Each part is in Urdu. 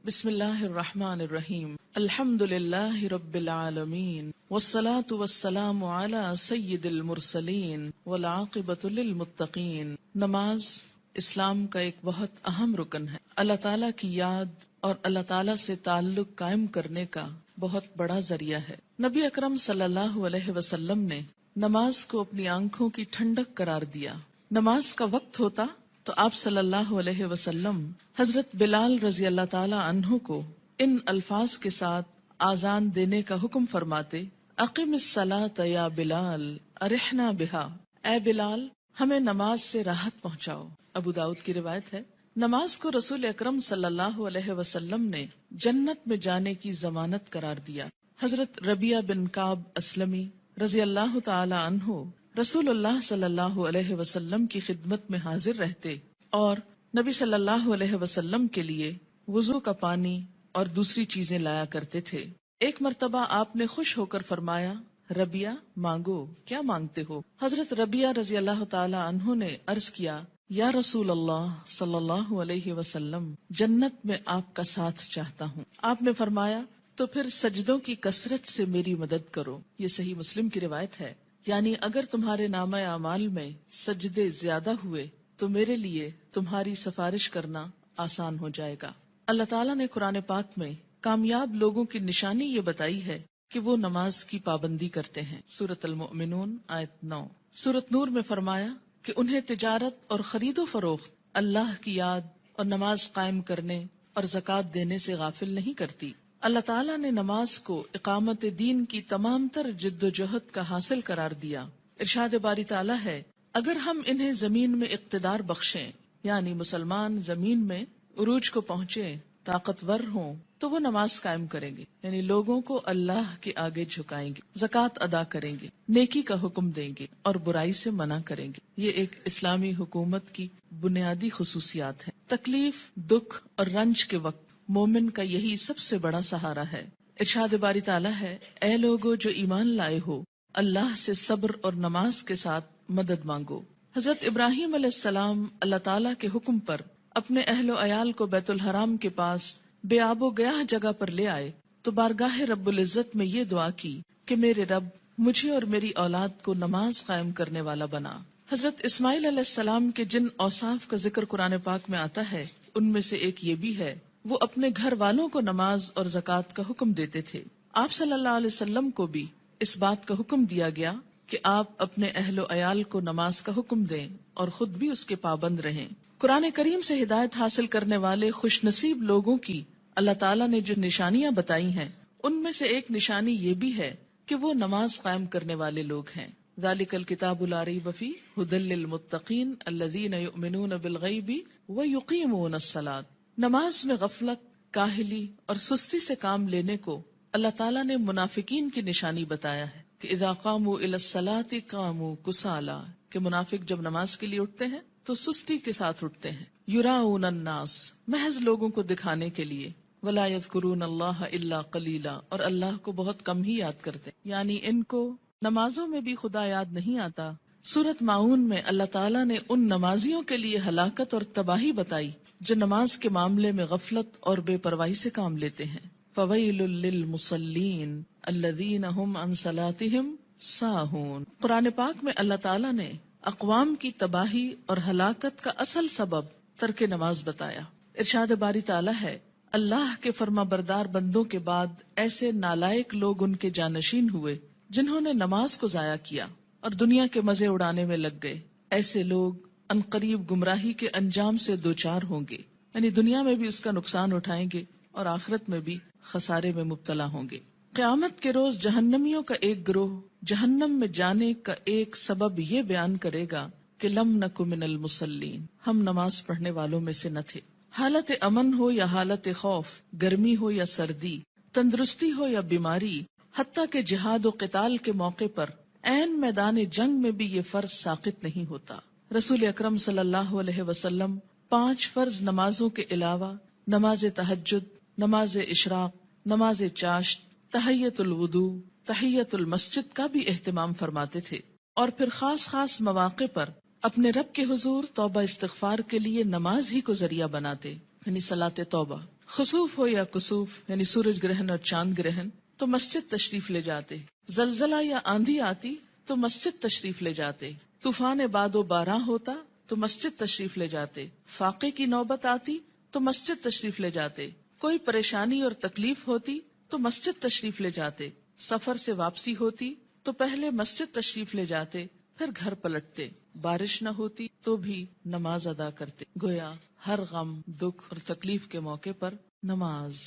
بسم اللہ الرحمن الرحیم الحمد للہ رب العالمین والصلاة والسلام علی سید المرسلین والعاقبۃ للمتقین۔ نماز اسلام کا ایک بہت اہم رکن ہے، اللہ تعالیٰ کی یاد اور اللہ تعالیٰ سے تعلق قائم کرنے کا بہت بڑا ذریعہ ہے۔ نبی اکرم صلی اللہ علیہ وسلم نے نماز کو اپنی آنکھوں کی ٹھنڈک قرار دیا۔ نماز کا وقت ہوتا تو آپ صلی اللہ علیہ وسلم حضرت بلال رضی اللہ تعالی عنہ کو ان الفاظ کے ساتھ آذان دینے کا حکم فرماتے: اقم الصلاۃ یا بلال ارحنا بہا، اے بلال ہمیں نماز سے راحت پہنچاؤ۔ ابو داؤد کی روایت ہے۔ نماز کو رسول اکرم صلی اللہ علیہ وسلم نے جنت میں جانے کی ضمانت قرار دیا۔ حضرت ربیعہ بن کعب اسلمی رضی اللہ تعالی عنہ رسول اللہ صلی اللہ علیہ وسلم کی خدمت میں حاضر رہتے اور نبی صلی اللہ علیہ وسلم کے لیے وضو کا پانی اور دوسری چیزیں لایا کرتے تھے۔ ایک مرتبہ آپ نے خوش ہو کر فرمایا: ربیعہ مانگو، کیا مانگتے ہو؟ حضرت ربیعہ رضی اللہ تعالی عنہ نے عرض کیا: یا رسول اللہ صلی اللہ علیہ وسلم، جنت میں آپ کا ساتھ چاہتا ہوں۔ آپ نے فرمایا: تو پھر سجدوں کی کثرت سے میری مدد کرو۔ یہ صحیح مسلم کی روایت ہے۔ یعنی اگر تمہارے نامہ اعمال میں سجدے زیادہ ہوئے تو میرے لیے تمہاری سفارش کرنا آسان ہو جائے گا۔ اللہ تعالیٰ نے قرآن پاک میں کامیاب لوگوں کی نشانی یہ بتائی ہے کہ وہ نماز کی پابندی کرتے ہیں۔ سورۃ المؤمنون آیت 9۔ سورۃ نور میں فرمایا کہ انہیں تجارت اور خرید و فروخت اللہ کی یاد اور نماز قائم کرنے اور زکوٰۃ دینے سے غافل نہیں کرتی۔ اللہ تعالیٰ نے نماز کو اقامت دین کی تمام تر جد و جہد کا حاصل قرار دیا۔ ارشاد باری تعالیٰ ہے: اگر ہم انہیں زمین میں اقتدار بخشیں، یعنی مسلمان زمین میں عروج کو پہنچے، طاقتور ہوں، تو وہ نماز قائم کریں گے، یعنی لوگوں کو اللہ کے آگے جھکائیں گے، زکوٰۃ ادا کریں گے، نیکی کا حکم دیں گے اور برائی سے منع کریں گے۔ یہ ایک اسلامی حکومت کی بنیادی خصوصیات ہیں۔ تکلیف، دکھ اور رنج کے وقت مومن کا یہی سب سے بڑا سہارا ہے۔ ارشاد باری تعالیٰ ہے: اے لوگو جو ایمان لائے ہو، اللہ سے صبر اور نماز کے ساتھ مدد مانگو۔ حضرت ابراہیم علیہ السلام اللہ تعالیٰ کے حکم پر اپنے اہل و عیال کو بیت الحرام کے پاس بے آب و گیاہ جگہ پر لے آئے تو بارگاہ رب العزت میں یہ دعا کی کہ میرے رب مجھے اور میری اولاد کو نماز قائم کرنے والا بنا۔ حضرت اسماعیل علیہ السلام کے جن اوصاف کا ذکر قرآن پاک میں آتا ہے ان میں سے ایک یہ بھی ہے، وہ اپنے گھر والوں کو نماز اور زکوٰۃ کا حکم دیتے تھے۔ آپ صلی اللہ علیہ وسلم کو بھی اس بات کا حکم دیا گیا کہ آپ اپنے اہل و عیال کو نماز کا حکم دیں اور خود بھی اس کے پابند رہیں۔ قرآن کریم سے ہدایت حاصل کرنے والے خوش نصیب لوگوں کی اللہ تعالیٰ نے جو نشانیاں بتائی ہیں ان میں سے ایک نشانی یہ بھی ہے کہ وہ نماز قائم کرنے والے لوگ ہیں۔ ذالک الکتاب لا ریب فیہ ھدی للمتقین الذین یؤمنون بالغیب ویقیمون الصلاۃ۔ نماز میں غفلت، کاہلی اور سستی سے کام لینے کو اللہ تعالیٰ نے منافقین کی نشانی بتایا ہے کہ اذا قاموا الی الصلاۃ قاموا کسالی، کہ منافق جب نماز کے لیے اٹھتے ہیں تو سستی کے ساتھ اٹھتے ہیں۔ یراؤن الناس، محض لوگوں کو دکھانے کے لیے، ولا یذکرون اللہ الا قلیلا، اور اللہ کو بہت کم ہی یاد کرتے، یعنی ان کو نمازوں میں بھی خدا یاد نہیں آتا۔ سورۃ ماؤن میں اللہ تعالیٰ نے ان نمازیوں کے لیے ہلاکت اور تباہی بتائی جو نماز کے معاملے میں غفلت اور بے پرواہی سے کام لیتے ہیں۔ فویل للمصلین الذین هم عن صلاتهم ساہون۔ قرآن پاک میں اللہ تعالیٰ نے اقوام کی تباہی اور ہلاکت کا اصل سبب ترک نماز بتایا۔ ارشاد باری تعالیٰ ہے: اللہ کے فرما بردار بندوں کے بعد ایسے نالائق لوگ ان کے جانشین ہوئے جنہوں نے نماز کو ضائع کیا اور دنیا کے مزے اڑانے میں لگ گئے۔ ایسے لوگ عنقریب گمراہی کے انجام سے دوچار ہوں گے، یعنی دنیا میں بھی اس کا نقصان اٹھائیں گے اور آخرت میں بھی خسارے میں مبتلا ہوں گے۔ قیامت کے روز جہنمیوں کا ایک گروہ جہنم میں جانے کا ایک سبب یہ بیان کرے گا کہ لم نک من المصلین، ہم نماز پڑھنے والوں میں سے نہ تھے۔ حالت امن ہو یا حالت خوف، گرمی ہو یا سردی، تندرستی ہو یا بیماری، حتیٰ کہ جہاد و قتال کے موقع پر عین میدان جنگ میں بھی یہ فرض ساقط نہیں ہوتا۔ رسول اکرم صلی اللہ علیہ وسلم 5 فرض نمازوں کے علاوہ نماز تہجد، نماز اشراق، نماز چاشت، تحیۃ الوضو، تحیۃ المسجد کا بھی اہتمام فرماتے تھے، اور پھر خاص خاص مواقع پر اپنے رب کے حضور توبہ استغفار کے لیے نماز ہی کو ذریعہ بناتے، یعنی صلاۃ توبہ، خسوف ہو یا کسوف یعنی سورج گرہن اور چاند گرہن تو مسجد تشریف لے جاتے، زلزلہ یا آندھی آتی تو مسجد تشریف لے جاتے، طوفان باد و باراں ہوتا تو مسجد تشریف لے جاتے، فاقے کی نوبت آتی تو مسجد تشریف لے جاتے، کوئی پریشانی اور تکلیف ہوتی تو مسجد تشریف لے جاتے، سفر سے واپسی ہوتی تو پہلے مسجد تشریف لے جاتے پھر گھر پلٹتے، بارش نہ ہوتی تو بھی نماز ادا کرتے۔ گویا ہر غم، دکھ اور تکلیف کے موقع پر نماز۔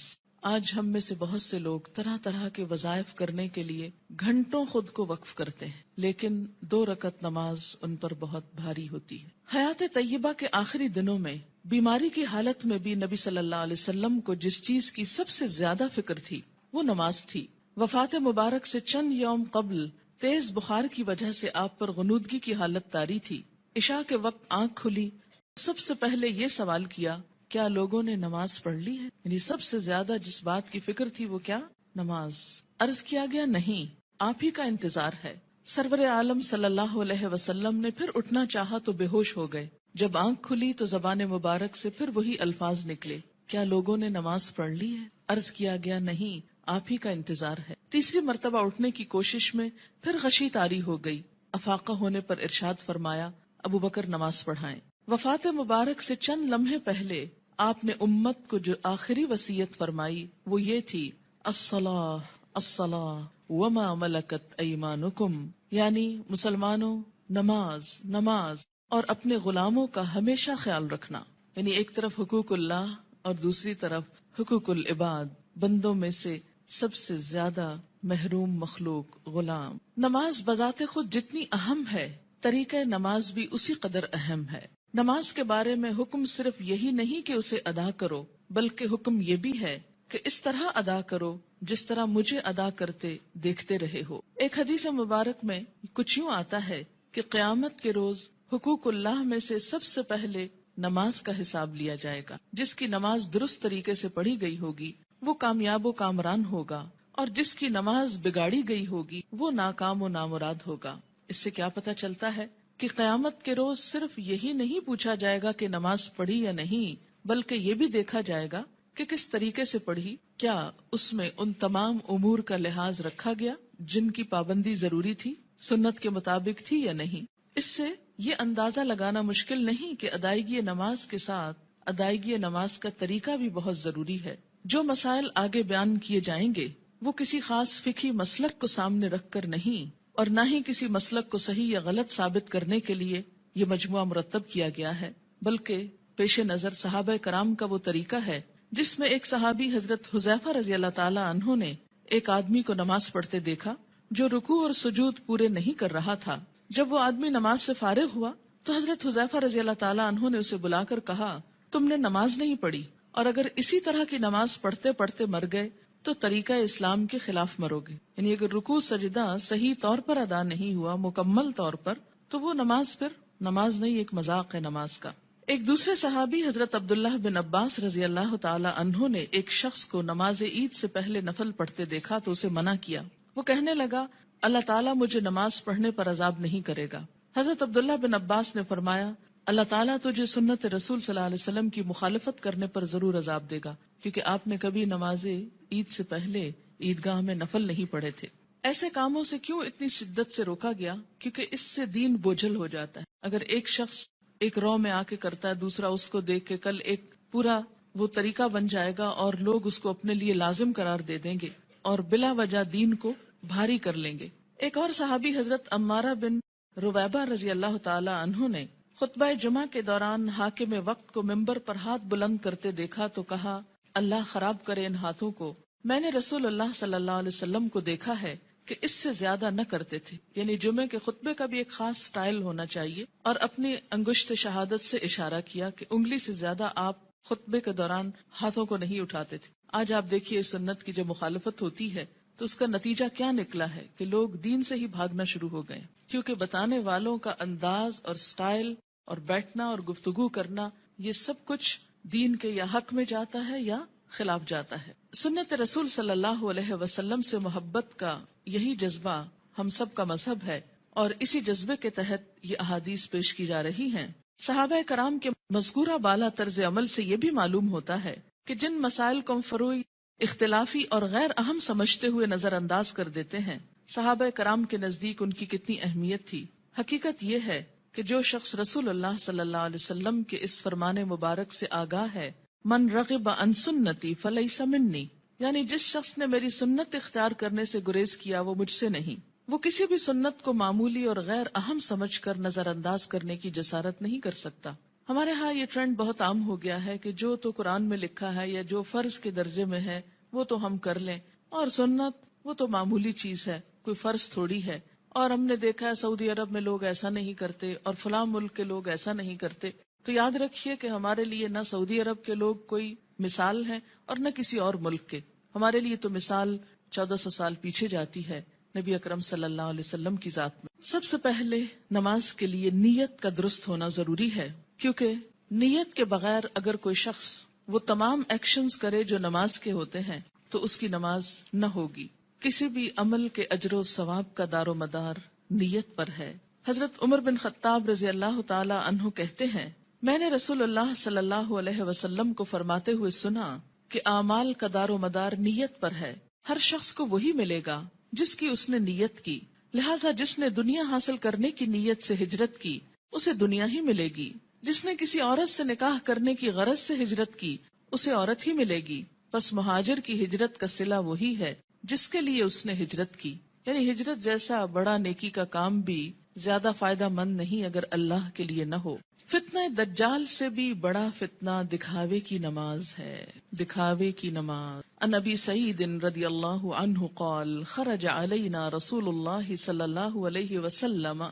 آج ہم میں سے بہت سے لوگ طرح طرح کے وظائف کرنے کے لیے گھنٹوں خود کو وقف کرتے ہیں، لیکن 2 رکعت نماز ان پر بہت بھاری ہوتی ہے۔ حیات طیبہ کے آخری دنوں میں بیماری کی حالت میں بھی نبی صلی اللہ علیہ وسلم کو جس چیز کی سب سے زیادہ فکر تھی وہ نماز تھی۔ وفات مبارک سے چند یوم قبل تیز بخار کی وجہ سے آپ پر غنودگی کی حالت طاری تھی۔ عشاء کے وقت آنکھ کھلی، سب سے پہلے یہ سوال کیا، کیا لوگوں نے نماز پڑھ لی ہے؟ یعنی سب سے زیادہ جس بات کی فکر تھی وہ کیا؟ نماز۔ عرض کیا گیا نہیں، آپ ہی کا انتظار ہے۔ سرور عالم صلی اللہ علیہ وسلم نے پھر اٹھنا چاہا تو بے ہوش ہو گئے۔ جب آنکھ کھلی تو زبان مبارک سے پھر وہی الفاظ نکلے، کیا لوگوں نے نماز پڑھ لی ہے؟ عرض کیا گیا نہیں، آپ ہی کا انتظار ہے۔ تیسری مرتبہ اٹھنے کی کوشش میں پھر غشی طاری ہو گئی۔ افاقہ ہونے پر ارشاد فرمایا، ابو بکر نماز پڑھائیں۔ وفات مبارک سے چند لمحے پہلے آپ نے امت کو جو آخری وصیت فرمائی وہ یہ تھی، الصلاۃ الصلاۃ وما ملکت ایمانکم، یعنی مسلمانوں نماز نماز اور اپنے غلاموں کا ہمیشہ خیال رکھنا، یعنی ایک طرف حقوق اللہ اور دوسری طرف حقوق العباد، بندوں میں سے سب سے زیادہ محروم مخلوق غلام۔ نماز بذات خود جتنی اہم ہے، طریقہ نماز بھی اسی قدر اہم ہے۔ نماز کے بارے میں حکم صرف یہی نہیں کہ اسے ادا کرو، بلکہ حکم یہ بھی ہے کہ اس طرح ادا کرو جس طرح مجھے ادا کرتے دیکھتے رہے ہو۔ ایک حدیث مبارک میں کچھ یوں آتا ہے کہ قیامت کے روز حقوق اللہ میں سے سب سے پہلے نماز کا حساب لیا جائے گا۔ جس کی نماز درست طریقے سے پڑھی گئی ہوگی وہ کامیاب و کامران ہوگا، اور جس کی نماز بگاڑی گئی ہوگی وہ ناکام و نامراد ہوگا۔ اس سے کیا پتہ چلتا ہے کہ قیامت کے روز صرف یہی نہیں پوچھا جائے گا کہ نماز پڑھی یا نہیں، بلکہ یہ بھی دیکھا جائے گا کہ کس طریقے سے پڑھی، کیا اس میں ان تمام امور کا لحاظ رکھا گیا جن کی پابندی ضروری تھی، سنت کے مطابق تھی یا نہیں۔ اس سے یہ اندازہ لگانا مشکل نہیں کہ ادائیگی نماز کے ساتھ ادائیگی نماز کا طریقہ بھی بہت ضروری ہے۔ جو مسائل آگے بیان کیے جائیں گے وہ کسی خاص فقہی مسلک کو سامنے رکھ کر نہیں، اور نہ ہی کسی مسلک کو صحیح یا غلط ثابت کرنے کے لیے یہ مجموعہ مرتب کیا گیا ہے، بلکہ پیش نظر صحابہ کرام کا وہ طریقہ ہے جس میں ایک صحابی حضرت حذیفہ رضی اللہ تعالی عنہ نے ایک آدمی کو نماز پڑھتے دیکھا جو رکوع اور سجود پورے نہیں کر رہا تھا۔ جب وہ آدمی نماز سے فارغ ہوا تو حضرت حذیفہ رضی اللہ تعالی عنہ نے اسے بلا کر کہا، تم نے نماز نہیں پڑھی، اور اگر اسی طرح کی نماز پڑھتے پڑھتے مر گئے تو طریقہ اسلام کے خلاف مرو گے۔ یعنی اگر رکوع سجدہ صحیح طور پر ادا نہیں ہوا مکمل طور پر تو وہ نماز پھر نماز نہیں، ایک مذاق ہے نماز کا۔ ایک دوسرے صحابی حضرت عبداللہ بن عباس رضی اللہ تعالی عنہ نے ایک شخص کو نماز عید سے پہلے نفل پڑھتے دیکھا تو اسے منع کیا۔ وہ کہنے لگا، اللہ تعالیٰ مجھے نماز پڑھنے پر عذاب نہیں کرے گا۔ حضرت عبداللہ بن عباس نے فرمایا، اللہ تعالیٰ تجھے سنت رسول صلی اللہ علیہ وسلم کی مخالفت کرنے پر ضرور عذاب دے گا، کیونکہ آپ نے کبھی نماز عید سے پہلے عیدگاہ میں نفل نہیں پڑھے تھے۔ ایسے کاموں سے کیوں اتنی شدت سے روکا گیا؟ کیونکہ اس سے دین بوجھل ہو جاتا ہے۔ اگر ایک شخص ایک رو میں آ کے کرتا ہے، دوسرا اس کو دیکھ کے، کل ایک پورا وہ طریقہ بن جائے گا اور لوگ اس کو اپنے لیے لازم قرار دے دیں گے اور بلا وجہ دین کو بھاری کر لیں گے۔ ایک اور صحابی حضرت عمارہ بن رویبہ رضی اللہ تعالی عنہ نے خطبہ جمعہ کے دوران حاکم وقت کو ممبر پر ہاتھ بلند کرتے دیکھا تو کہا، اللہ خراب کرے ان ہاتھوں کو، میں نے رسول اللہ صلی اللہ علیہ وسلم کو دیکھا ہے کہ اس سے زیادہ نہ کرتے تھے۔ یعنی جمعے کے خطبے کا بھی ایک خاص سٹائل ہونا چاہیے، اور اپنی انگشت شہادت سے اشارہ کیا کہ انگلی سے زیادہ آپ خطبے کے دوران ہاتھوں کو نہیں اٹھاتے تھے۔ آج آپ دیکھیے سنت کی جب مخالفت ہوتی ہے تو اس کا نتیجہ کیا نکلا ہے کہ لوگ دین سے ہی بھاگنا شروع ہو گئے، کیونکہ بتانے والوں کا انداز اور سٹائل اور بیٹھنا اور گفتگو کرنا یہ سب کچھ دین کے یا حق میں جاتا ہے یا خلاف جاتا ہے۔ سنت رسول صلی اللہ علیہ وسلم سے محبت کا یہی جذبہ ہم سب کا مذہب ہے، اور اسی جذبے کے تحت یہ احادیث پیش کی جا رہی ہیں۔ صحابہ کرام کے مذکورہ بالا طرز عمل سے یہ بھی معلوم ہوتا ہے کہ جن مسائل کو فروعی، اختلافی اور غیر اہم سمجھتے ہوئے نظر انداز کر دیتے ہیں، صحابہ کرام کے نزدیک ان کی کتنی اہمیت تھی۔ حقیقت یہ ہے کہ جو شخص رسول اللہ صلی اللہ علیہ وسلم کے اس فرمان مبارک سے آگاہ ہے، من رغب عن سنتی فلیس منی، یعنی جس شخص نے میری سنت اختیار کرنے سے گریز کیا وہ مجھ سے نہیں، وہ کسی بھی سنت کو معمولی اور غیر اہم سمجھ کر نظر انداز کرنے کی جسارت نہیں کر سکتا۔ ہمارے ہاں یہ ٹرینڈ بہت عام ہو گیا ہے کہ جو تو قرآن میں لکھا ہے یا جو فرض کے درجے میں ہے وہ تو ہم کر لیں، اور سنت وہ تو معمولی چیز ہے، کوئی فرض تھوڑی ہے۔ اور ہم نے دیکھا ہے سعودی عرب میں لوگ ایسا نہیں کرتے اور فلاں ملک کے لوگ ایسا نہیں کرتے، تو یاد رکھیے کہ ہمارے لیے نہ سعودی عرب کے لوگ کوئی مثال ہیں اور نہ کسی اور ملک کے۔ ہمارے لیے تو مثال 1400 سال پیچھے جاتی ہے نبی اکرم صلی اللہ علیہ وسلم کی ذات میں۔ سب سے پہلے نماز کے لیے نیت کا درست ہونا ضروری ہے، کیونکہ نیت کے بغیر اگر کوئی شخص وہ تمام ایکشنز کرے جو نماز کے ہوتے ہیں تو اس کی نماز نہ ہوگی۔ کسی بھی عمل کے اجر و ثواب کا دار و مدار نیت پر ہے۔ حضرت عمر بن خطاب رضی اللہ تعالی عنہ کہتے ہیں، میں نے رسول اللہ صلی اللہ علیہ وسلم کو فرماتے ہوئے سنا کہ اعمال کا دار و مدار نیت پر ہے، ہر شخص کو وہی ملے گا جس کی اس نے نیت کی، لہٰذا جس نے دنیا حاصل کرنے کی نیت سے ہجرت کی اسے دنیا ہی ملے گی، جس نے کسی عورت سے نکاح کرنے کی غرض سے ہجرت کی اسے عورت ہی ملے گی، بس مہاجر کی ہجرت کا صلہ وہی ہے جس کے لیے اس نے ہجرت کی۔ یعنی ہجرت جیسا بڑا نیکی کا کام بھی زیادہ فائدہ مند نہیں اگر اللہ کے لیے نہ ہو۔ فتنہ دجال سے بھی بڑا فتنہ دکھاوے کی نماز ہے، دکھاوے کی نماز۔ عن ابی سعید رضی اللہ عنہ قال خرج علینا رسول اللہ صلی اللہ علیہ وسلم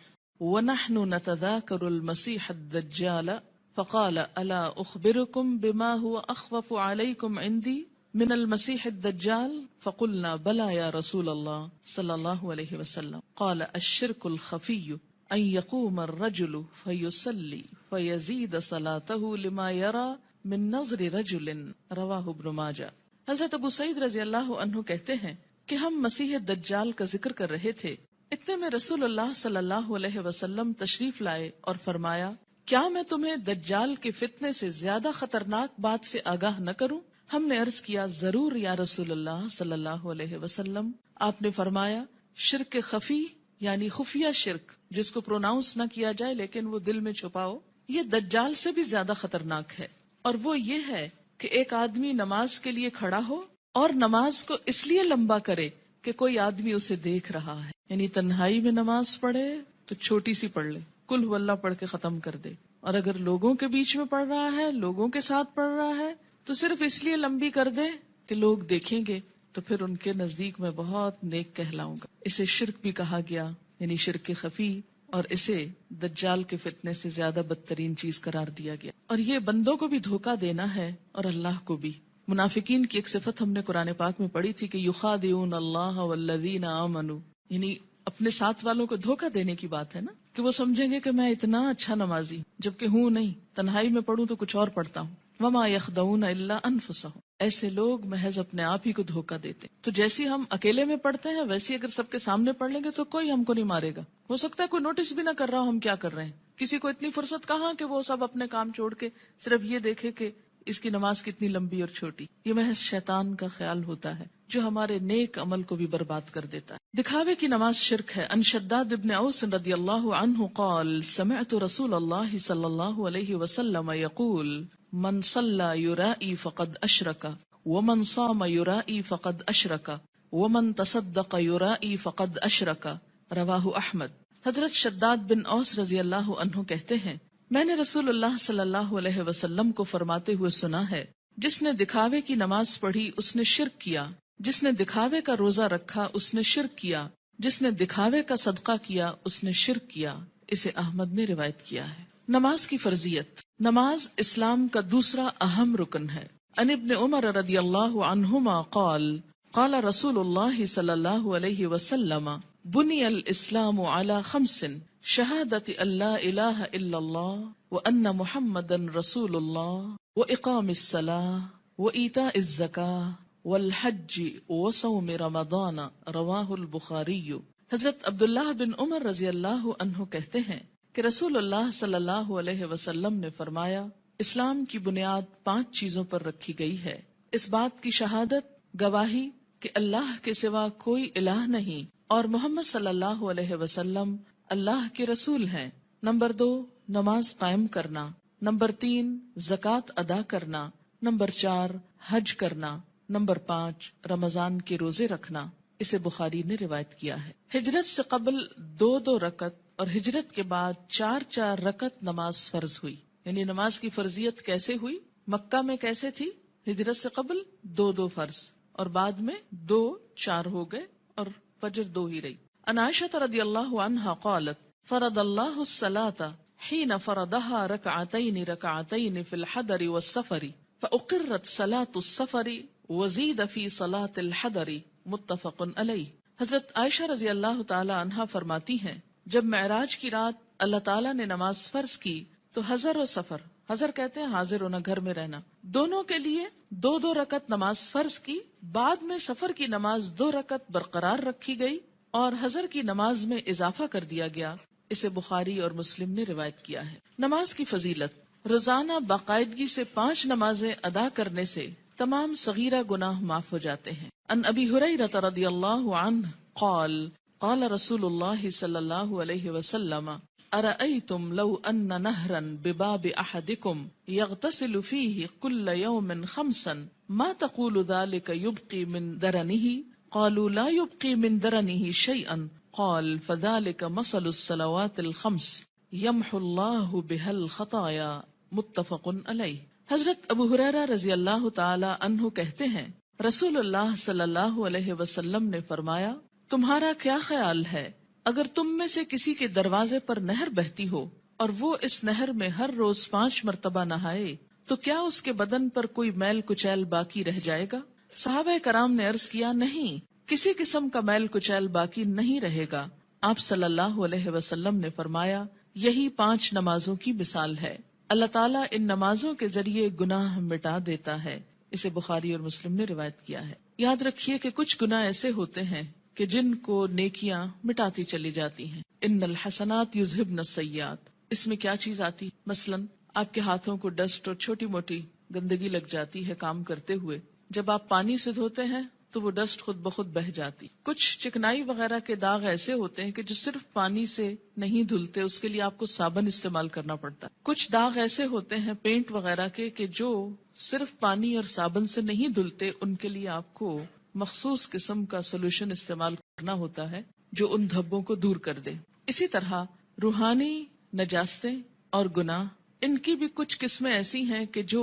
ونحن نتذاکر المسیح الدجال فقال الا اخبرکم بما هو اخوف علیکم عندی من المسیح الدجال فقلنا بلى یا رسول اللہ صلی اللہ علیہ وسلم قال الشرک الخفی ان يقوم الرجل فيصلي فيزيد صلاته لما يرى من نظر رجل رواہ ابن ماجہ۔ حضرت ابو سعید رضی اللہ عنہ کہتے ہیں کہ ہم مسیح دجال کا ذکر کر رہے تھے، اتنے میں رسول اللہ صلی اللہ علیہ وسلم تشریف لائے اور فرمایا، کیا میں تمہیں دجال کے فتنے سے زیادہ خطرناک بات سے آگاہ نہ کروں؟ ہم نے عرض کیا، ضرور یا رسول اللہ صلی اللہ علیہ وسلم۔ آپ نے فرمایا، شرک خفی یعنی خفیہ شرک جس کو پروناؤنس نہ کیا جائے لیکن وہ دل میں چھپاؤ، یہ دجال سے بھی زیادہ خطرناک ہے، اور وہ یہ ہے کہ ایک آدمی نماز کے لیے کھڑا ہو اور نماز کو اس لیے لمبا کرے کہ کوئی آدمی اسے دیکھ رہا ہے، یعنی تنہائی میں نماز پڑھے تو چھوٹی سی پڑھ لے، قل هو اللہ پڑھ کے ختم کر دے، اور اگر لوگوں کے بیچ میں پڑھ رہا ہے، لوگوں کے ساتھ پڑھ رہا ہے تو صرف اس لیے لمبی کر دے کہ لوگ دیکھیں گے تو پھر ان کے نزدیک میں بہت نیک کہلاؤں گا۔ اسے شرک بھی کہا گیا، یعنی شرک خفی، اور اسے دجال کے فتنے سے زیادہ بدترین چیز قرار دیا گیا، اور یہ بندوں کو بھی دھوکہ دینا ہے اور اللہ کو بھی۔ منافقین کی ایک صفت ہم نے قرآن پاک میں پڑھی تھی کہ یخادعون اللہ والذین آمنوا، یعنی اپنے ساتھ والوں کو دھوکہ دینے کی بات ہے نا، کہ وہ سمجھیں گے کہ میں اتنا اچھا نمازی جبکہ ہوں نہیں، تنہائی میں پڑھوں تو کچھ اور پڑھتا ہوں۔ وما یخدعون الا انفسهم، ایسے لوگ محض اپنے آپ ہی کو دھوکہ دیتے۔ تو جیسی ہم اکیلے میں پڑھتے ہیں ویسی اگر سب کے سامنے پڑھ لیں گے تو کوئی ہم کو نہیں مارے گا، ہو سکتا ہے کوئی نوٹس بھی نہ کر رہا ہو ہم کیا کر رہے ہیں، کسی کو اتنی فرصت کہاں کہ وہ سب اپنے کام چھوڑ کے صرف یہ دیکھے کہ اس کی نماز کتنی لمبی اور چھوٹی۔ یہ محض شیطان کا خیال ہوتا ہے جو ہمارے نیک عمل کو بھی برباد کر دیتا ہے۔ دکھاوے کی نماز شرک ہے۔ ان شداد ابن اوس رضی اللہ عنہ قال سمعت رسول اللہ صلی اللہ علیہ وسلم یقول من صلى يرائي فقد اشرك ومن صام يرائي فقد اشرك ومن تصدق يرائي فقد اشرك رواہ احمد۔ حضرت شداد بن اوس رضی اللہ عنہ کہتے ہیں، میں نے رسول اللہ صلی اللہ علیہ وسلم کو فرماتے ہوئے سنا ہے، جس نے دکھاوے کی نماز پڑھی اس نے شرک کیا، جس نے دکھاوے کا روزہ رکھا اس نے شرک کیا، جس نے دکھاوے کا صدقہ کیا اس نے شرک کیا۔ اسے احمد نے روایت کیا ہے۔ نماز کی فرضیت۔ نماز اسلام کا دوسرا اہم رکن ہے۔ عن ابن عمر رضی اللہ عنہما قال قال رسول اللہ صلی اللہ علیہ وسلم بنی الاسلام علی خمس شہادت ان لا الہ الا اللہ وان محمدا رسول اللہ واقام الصلاة وایتاء الزکاة والحج وصوم رمضان رواہ البخاری۔ حضرت عبداللہ بن عمر رضی اللہ عنہ کہتے ہیں کہ رسول اللہ صلی اللہ علیہ وسلم نے فرمایا، اسلام کی بنیاد 5 چیزوں پر رکھی گئی ہے۔ اس بات کی شہادت، گواہی کہ اللہ کے سوا کوئی الہ نہیں اور محمد صلی اللہ علیہ وسلم اللہ کے رسول ہیں۔ نمبر 2، نماز قائم کرنا۔ نمبر 3، زکوٰۃ ادا کرنا۔ نمبر 4، حج کرنا۔ نمبر 5، رمضان کے روزے رکھنا۔ اسے بخاری نے روایت کیا ہے۔ ہجرت سے قبل 2 رکعت اور ہجرت کے بعد 4 رکعت نماز فرض ہوئی۔ یعنی نماز کی فرضیت کیسے ہوئی؟ مکہ میں کیسے تھی؟ ہجرت سے قبل 2 فرض اور بعد میں 4 ہو گئے اور فجر 2 ہی رہی۔ عن عائشہ رضی اللہ عنہا قالت فرض اللہ الصلاة حين فرضها ركعتين في الحضر والسفر فأقرت صلاة السفر وزید فی صلاة الحضر متفق علیہ۔ حضرت عائشہ رضی اللہ تعالی عنہا فرماتی ہیں، جب معراج کی رات اللہ تعالیٰ نے نماز فرض کی تو حضر و سفر، حضر کہتے ہیں حاضر ہونا، گھر میں رہنا، دونوں کے لیے 2 رکعت نماز فرض کی، بعد میں سفر کی نماز 2 رکعت برقرار رکھی گئی اور حضر کی نماز میں اضافہ کر دیا گیا۔ اسے بخاری اور مسلم نے روایت کیا ہے۔ نماز کی فضیلت، روزانہ باقاعدگی سے 5 نمازیں ادا کرنے سے تمام صغیرہ گناہ معاف ہو جاتے ہیں۔ ان ابی ہریرہ رضی اللہ عنہ قال قال رسول اللہ صلی اللہ علیہ وسلم ارأیتم لو ان نہرا بباب احدکم یغتسل فیہ کل یوم 5 ما تقول ذلك یبقی من درنہ قالوا لا یبقی من درنہ شیئا قال فذلك مثل الصلوات ال5 یمحو اللہ بها الخطایا متفق علیہ۔ حضرت ابو ہریرہ رضی اللہ تعالی عنہ کہتے ہیں، رسول اللہ صلی اللہ علیہ وسلم نے فرمایا، تمہارا کیا خیال ہے اگر تم میں سے کسی کے دروازے پر نہر بہتی ہو اور وہ اس نہر میں ہر روز 5 مرتبہ نہائے تو کیا اس کے بدن پر کوئی میل کچیل باقی رہ جائے گا؟ صحابہ کرام نے عرض کیا، نہیں، کسی قسم کا میل کچیل باقی نہیں رہے گا۔ آپ صلی اللہ علیہ وسلم نے فرمایا، یہی 5 نمازوں کی مثال ہے، اللہ تعالیٰ ان نمازوں کے ذریعے گناہ مٹا دیتا ہے۔ اسے بخاری اور مسلم نے روایت کیا ہے۔ یاد رکھیے کہ کچھ گناہ ایسے ہوتے ہیں کہ جن کو نیکیاں مٹاتی چلی جاتی ہیں۔ ان الحسنات یذہبن السیئات، اس میں کیا چیز آتی؟ مثلاً آپ کے ہاتھوں کو ڈسٹ اور چھوٹی موٹی گندگی لگ جاتی ہے کام کرتے ہوئے، جب آپ پانی سے دھوتے ہیں تو وہ ڈسٹ خود بخود بہ جاتی۔ کچھ چکنائی وغیرہ کے داغ ایسے ہوتے ہیں کہ جو صرف پانی سے نہیں دھلتے، اس کے لیے آپ کو صابن استعمال کرنا پڑتا ہے۔ کچھ داغ ایسے ہوتے ہیں پینٹ وغیرہ کے کہ جو صرف پانی اور صابن سے نہیں دھلتے، ان کے لیے آپ کو مخصوص قسم کا سولوشن استعمال کرنا ہوتا ہے جو ان دھبوں کو دور کر دے۔ اسی طرح روحانی نجاستیں اور گناہ، ان کی بھی کچھ قسمیں ایسی ہیں کہ جو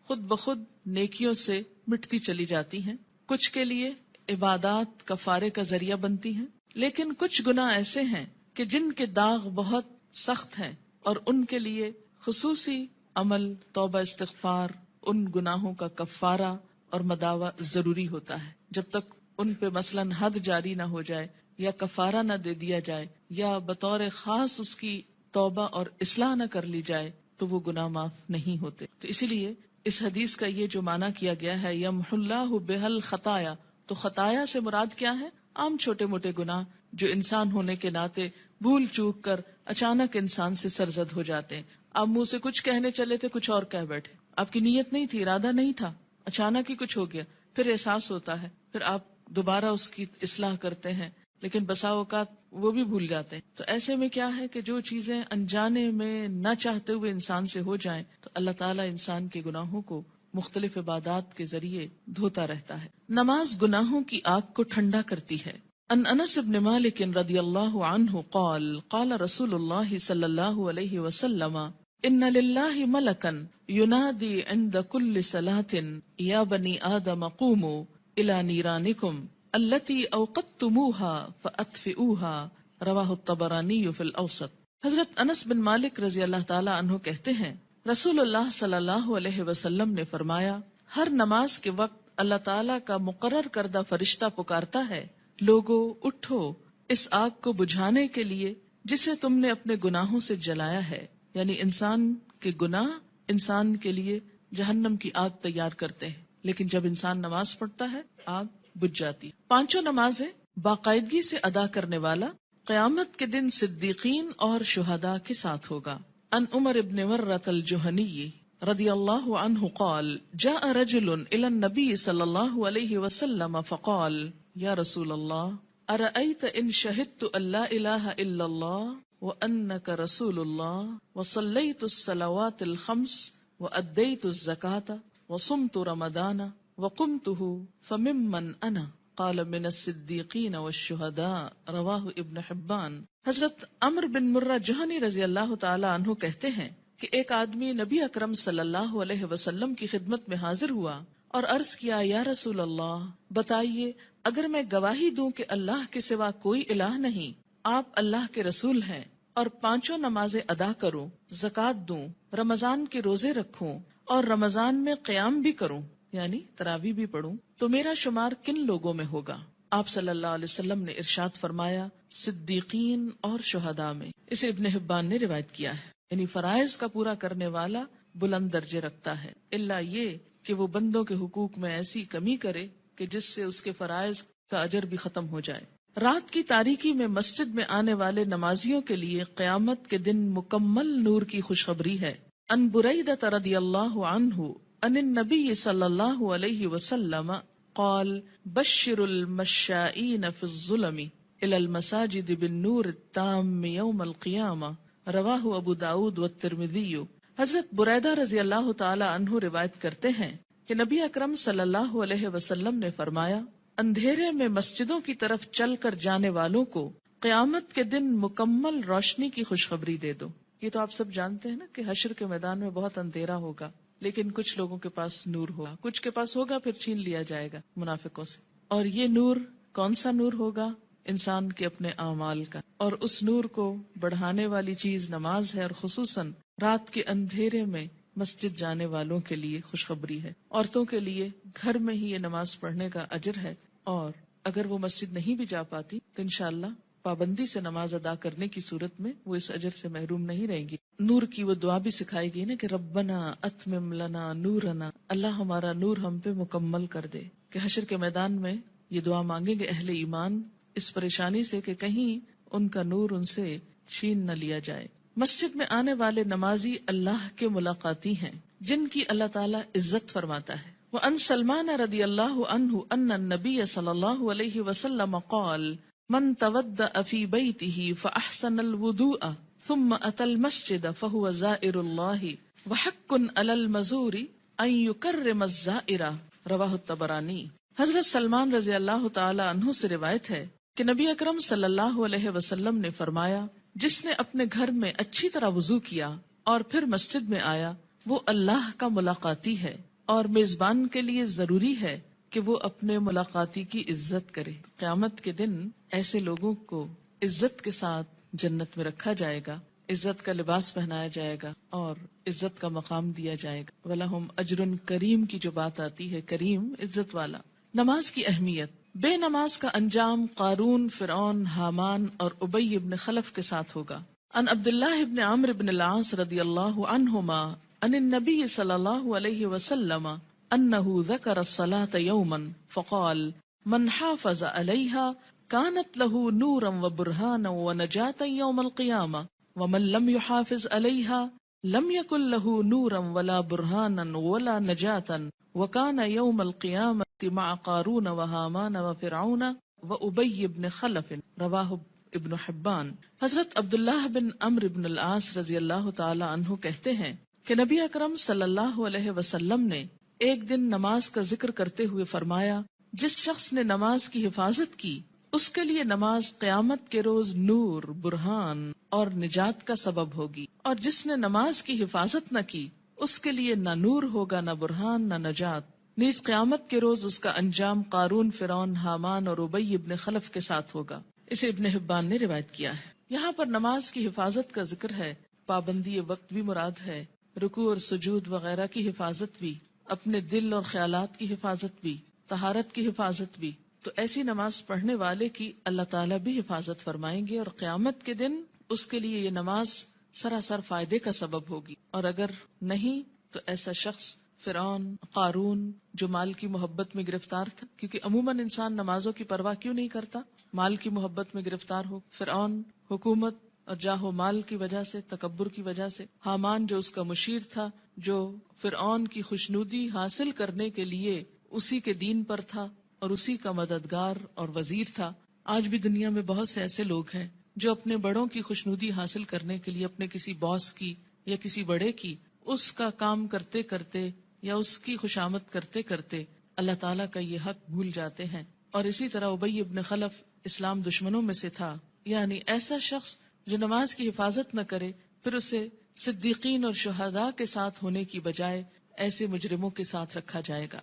خود بخود نیکیوں سے مٹتی چلی جاتی ہیں، کچھ کے لیے عبادات کفارے کا ذریعہ بنتی ہیں، لیکن کچھ گناہ ایسے ہیں کہ جن کے داغ بہت سخت ہیں اور ان کے لیے خصوصی عمل، توبہ، استغفار، ان گناہوں کا کفارہ اور مداوع ضروری ہوتا ہے۔ جب تک ان پہ مثلاً حد جاری نہ ہو جائے یا کفارہ نہ دے دیا جائے یا بطور خاص اس کی توبہ اور اصلاح نہ کر لی جائے تو وہ گناہ معاف نہیں ہوتے۔ تو اسی لیے اس حدیث کا یہ جو معنی کیا گیا ہے یمحو اللہ بها الخطایا، تو خطایا سے مراد کیا ہے؟ عام چھوٹے موٹے گناہ جو انسان ہونے کے ناطے بھول چوک کر اچانک انسان سے سرزد ہو جاتے ہیں۔ آپ منہ سے کچھ کہنے چلے تھے، کچھ اور کہہ بیٹھے، آپ کی نیت نہیں تھی، ارادہ نہیں تھا، اچانک ہی کچھ ہو گیا، پھر احساس ہوتا ہے، پھر آپ دوبارہ اس کی اصلاح کرتے ہیں، لیکن بسا اوقات وہ بھی بھول جاتے ہیں۔ تو ایسے میں کیا ہے کہ جو چیزیں انجانے میں نہ چاہتے ہوئے انسان سے ہو جائیں تو اللہ تعالیٰ انسان کے گناہوں کو مختلف عبادات کے ذریعے دھوتا رہتا ہے۔ نماز گناہوں کی آگ کو ٹھنڈا کرتی ہے۔ ان انس بن مالک رضی اللہ عنہ قال قال رسول اللہ صلی اللہ علیہ وسلم ان للہ ملکا ینادی عند کل صلاة یا بنی آدم قوموا الى نیرانکم التی اوقدتموها فاطفئوها رواہ الطبرانی فی الاوسط۔ حضرت انس بن مالک رضی اللہ تعالی عنہ کہتے ہیں، رسول اللہ صلی اللہ علیہ وسلم نے فرمایا، ہر نماز کے وقت اللہ تعالیٰ کا مقرر کردہ فرشتہ پکارتا ہے، لوگو اٹھو اس آگ کو بجھانے کے لیے جسے تم نے اپنے گناہوں سے جلایا ہے۔ یعنی انسان کے گناہ انسان کے لیے جہنم کی آگ تیار کرتے ہیں، لیکن جب انسان نماز پڑھتا ہے آگ بجھ جاتی۔ 5 نمازیں باقاعدگی سے ادا کرنے والا قیامت کے دن صدیقین اور شہداء کے ساتھ ہوگا۔ ان عمر بن مرۃ الجہنی رضی اللہ عنہ قال جاء رجل الى النبي صلی اللہ علیہ وسلم فقال یا رسول اللہ ارأيت ان شهدت ان لا الہ الا اللہ وانك رسول اللہ وصلیت الصلوات الخمس وادیت الزکاة وصمت رمضان وقمته فممن انا قال من الصدیقین والشہداء رواہ ابن حبان۔ حضرت عمر بن مرہ جہنی رضی اللہ تعالی عنہ کہتے ہیں کہ ایک آدمی نبی اکرم صلی اللہ علیہ وسلم کی خدمت میں حاضر ہوا اور عرض کیا یا رسول اللہ بتائیے اگر میں گواہی دوں کہ اللہ کے سوا کوئی الہ نہیں، آپ اللہ کے رسول ہیں، اور 5 نمازیں ادا کروں، زکوٰۃ دوں، رمضان کے روزے رکھوں اور رمضان میں قیام بھی کروں یعنی تراویح بھی پڑھوں، تو میرا شمار کن لوگوں میں ہوگا؟ آپ صلی اللہ علیہ وسلم نے ارشاد فرمایا صدیقین اور شہداء میں۔ اسے ابن حبان نے روایت کیا ہے، یعنی فرائض کا پورا کرنے والا بلند درجے رکھتا ہے، الا یہ کہ وہ بندوں کے حقوق میں ایسی کمی کرے کہ جس سے اس کے فرائض کا اجر بھی ختم ہو جائے۔ رات کی تاریکی میں مسجد میں آنے والے نمازیوں کے لیے قیامت کے دن مکمل نور کی خوشخبری ہے۔ ان بریدہ رضی اللہ عنہ ان النبی صلی اللہ علیہ وسلم قال بشر المشائین فی الظلم الى المساجد بالنور التام یوم القیامہ رواہ ابو داود والترمذی۔ حضرت بریدہ رضی اللہ تعالی عنہ روایت کرتے ہیں کہ نبی اکرم صلی اللہ علیہ وسلم نے فرمایا اندھیرے میں مسجدوں کی طرف چل کر جانے والوں کو قیامت کے دن مکمل روشنی کی خوشخبری دے دو۔ یہ تو آپ سب جانتے ہیں نا کہ حشر کے میدان میں بہت اندھیرا ہوگا، لیکن کچھ لوگوں کے پاس نور ہوگا، کچھ کے پاس ہوگا پھر چھین لیا جائے گا منافقوں سے۔ اور یہ نور کون سا نور ہوگا؟ انسان کے اپنے اعمال کا، اور اس نور کو بڑھانے والی چیز نماز ہے، اور خصوصاً رات کے اندھیرے میں مسجد جانے والوں کے لیے خوشخبری ہے۔ عورتوں کے لیے گھر میں ہی یہ نماز پڑھنے کا اجر ہے، اور اگر وہ مسجد نہیں بھی جا پاتی تو انشاءاللہ پابندی سے نماز ادا کرنے کی صورت میں وہ اس اجر سے محروم نہیں رہیں گی۔ نور کی وہ دعا بھی سکھائی گئی نا کہ ربنا اتمم لنا نورنا، اللہ ہمارا نور ہم پہ مکمل کر دے، کہ حشر کے میدان میں یہ دعا مانگیں گے اہل ایمان اس پریشانی سے کہ کہیں ان کا نور ان سے چھین نہ لیا جائے۔ مسجد میں آنے والے نمازی اللہ کے ملاقاتی ہیں جن کی اللہ تعالیٰ عزت فرماتا ہے۔ وَأَن سلمان رضی اللہ عنہ ان النبی صلی اللہ علیہ وسلم قال من تودأ فی بیتہ فاحسن الوضوء ثم اتى المسجد فهو زائر اللہ وحق علی المزور ان یکرم الزائر رواہ الطبرانی۔ حضرت سلمان رضی اللہ تعالی عنہ سے روایت ہے کہ نبی اکرم صلی اللہ علیہ وسلم نے فرمایا جس نے اپنے گھر میں اچھی طرح وضو کیا اور پھر مسجد میں آیا وہ اللہ کا ملاقاتی ہے، اور میزبان کے لیے ضروری ہے کہ وہ اپنے ملاقاتی کی عزت کرے۔ قیامت کے دن ایسے لوگوں کو عزت کے ساتھ جنت میں رکھا جائے گا، عزت کا لباس پہنایا جائے گا اور عزت کا مقام دیا جائے گا۔ وَلَهُمْ أَجْرٌ کریم کی جو بات آتی ہے، کریم عزت والا۔ نماز کی اہمیت۔ بے نماز کا انجام قارون، فرعون، حامان اور ابی بن خلف کے ساتھ ہوگا۔ ان عبداللہ بن عمرو بن العاص رضی اللہ عنہما ان النبی صلی اللہ علیہ وسلم انه ذکر الصلاة یوما فقال من حافظ علیہا كانت له نورا وبرهانا ونجاة يوم القيامة ومن لم يحافظ عليها لم يكن له نورا ولا برهانا ولا نجاة وكان يوم القيامة مع قارون وهامان وفرعون وأبي بن خلف رواه ابن حبان۔ حضرت عبداللہ بن عمرو بن العاص رضی اللہ تعالی عنہ کہتے ہیں کہ نبی اکرم صلی اللہ علیہ وسلم نے ایک دن نماز کا ذکر کرتے ہوئے فرمایا جس شخص نے نماز کی حفاظت کی اس کے لیے نماز قیامت کے روز نور، برہان اور نجات کا سبب ہوگی، اور جس نے نماز کی حفاظت نہ کی اس کے لیے نہ نور ہوگا، نہ برہان، نہ نجات۔ نیز قیامت کے روز اس کا انجام قارون، فرعون، حامان اور ابی ابن خلف کے ساتھ ہوگا۔ اسے ابن حبان نے روایت کیا ہے۔ یہاں پر نماز کی حفاظت کا ذکر ہے، پابندی وقت بھی مراد ہے، رکوع اور سجود وغیرہ کی حفاظت بھی، اپنے دل اور خیالات کی حفاظت بھی، طہارت کی حفاظت بھی۔ تو ایسی نماز پڑھنے والے کی اللہ تعالیٰ بھی حفاظت فرمائیں گے، اور قیامت کے دن اس کے لیے یہ نماز سراسر فائدے کا سبب ہوگی، اور اگر نہیں تو ایسا شخص فرعون، قارون جو مال کی محبت میں گرفتار تھا، کیونکہ عموماً انسان نمازوں کی پرواہ کیوں نہیں کرتا؟ مال کی محبت میں گرفتار ہو. فرعون حکومت اور جاہ و مال کی وجہ سے، تکبر کی وجہ سے. حامان جو اس کا مشیر تھا، جو فرعون کی خوشنودی حاصل کرنے کے لیے اسی کے دین پر تھا اور اسی کا مددگار اور وزیر تھا. آج بھی دنیا میں بہت سے ایسے لوگ ہیں جو اپنے بڑوں کی خوشنودی حاصل کرنے کے لیے اپنے کسی باس کی یا کسی بڑے کی اس کا کام کرتے کرتے یا اس کی خوشامد کرتے کرتے اللہ تعالیٰ کا یہ حق بھول جاتے ہیں. اور اسی طرح ابی ابن خلف اسلام دشمنوں میں سے تھا، یعنی ایسا شخص جو نماز کی حفاظت نہ کرے پھر اسے صدیقین اور شہداء کے ساتھ ہونے کی بجائے ایسے مجرموں کے ساتھ رکھا جائے گا.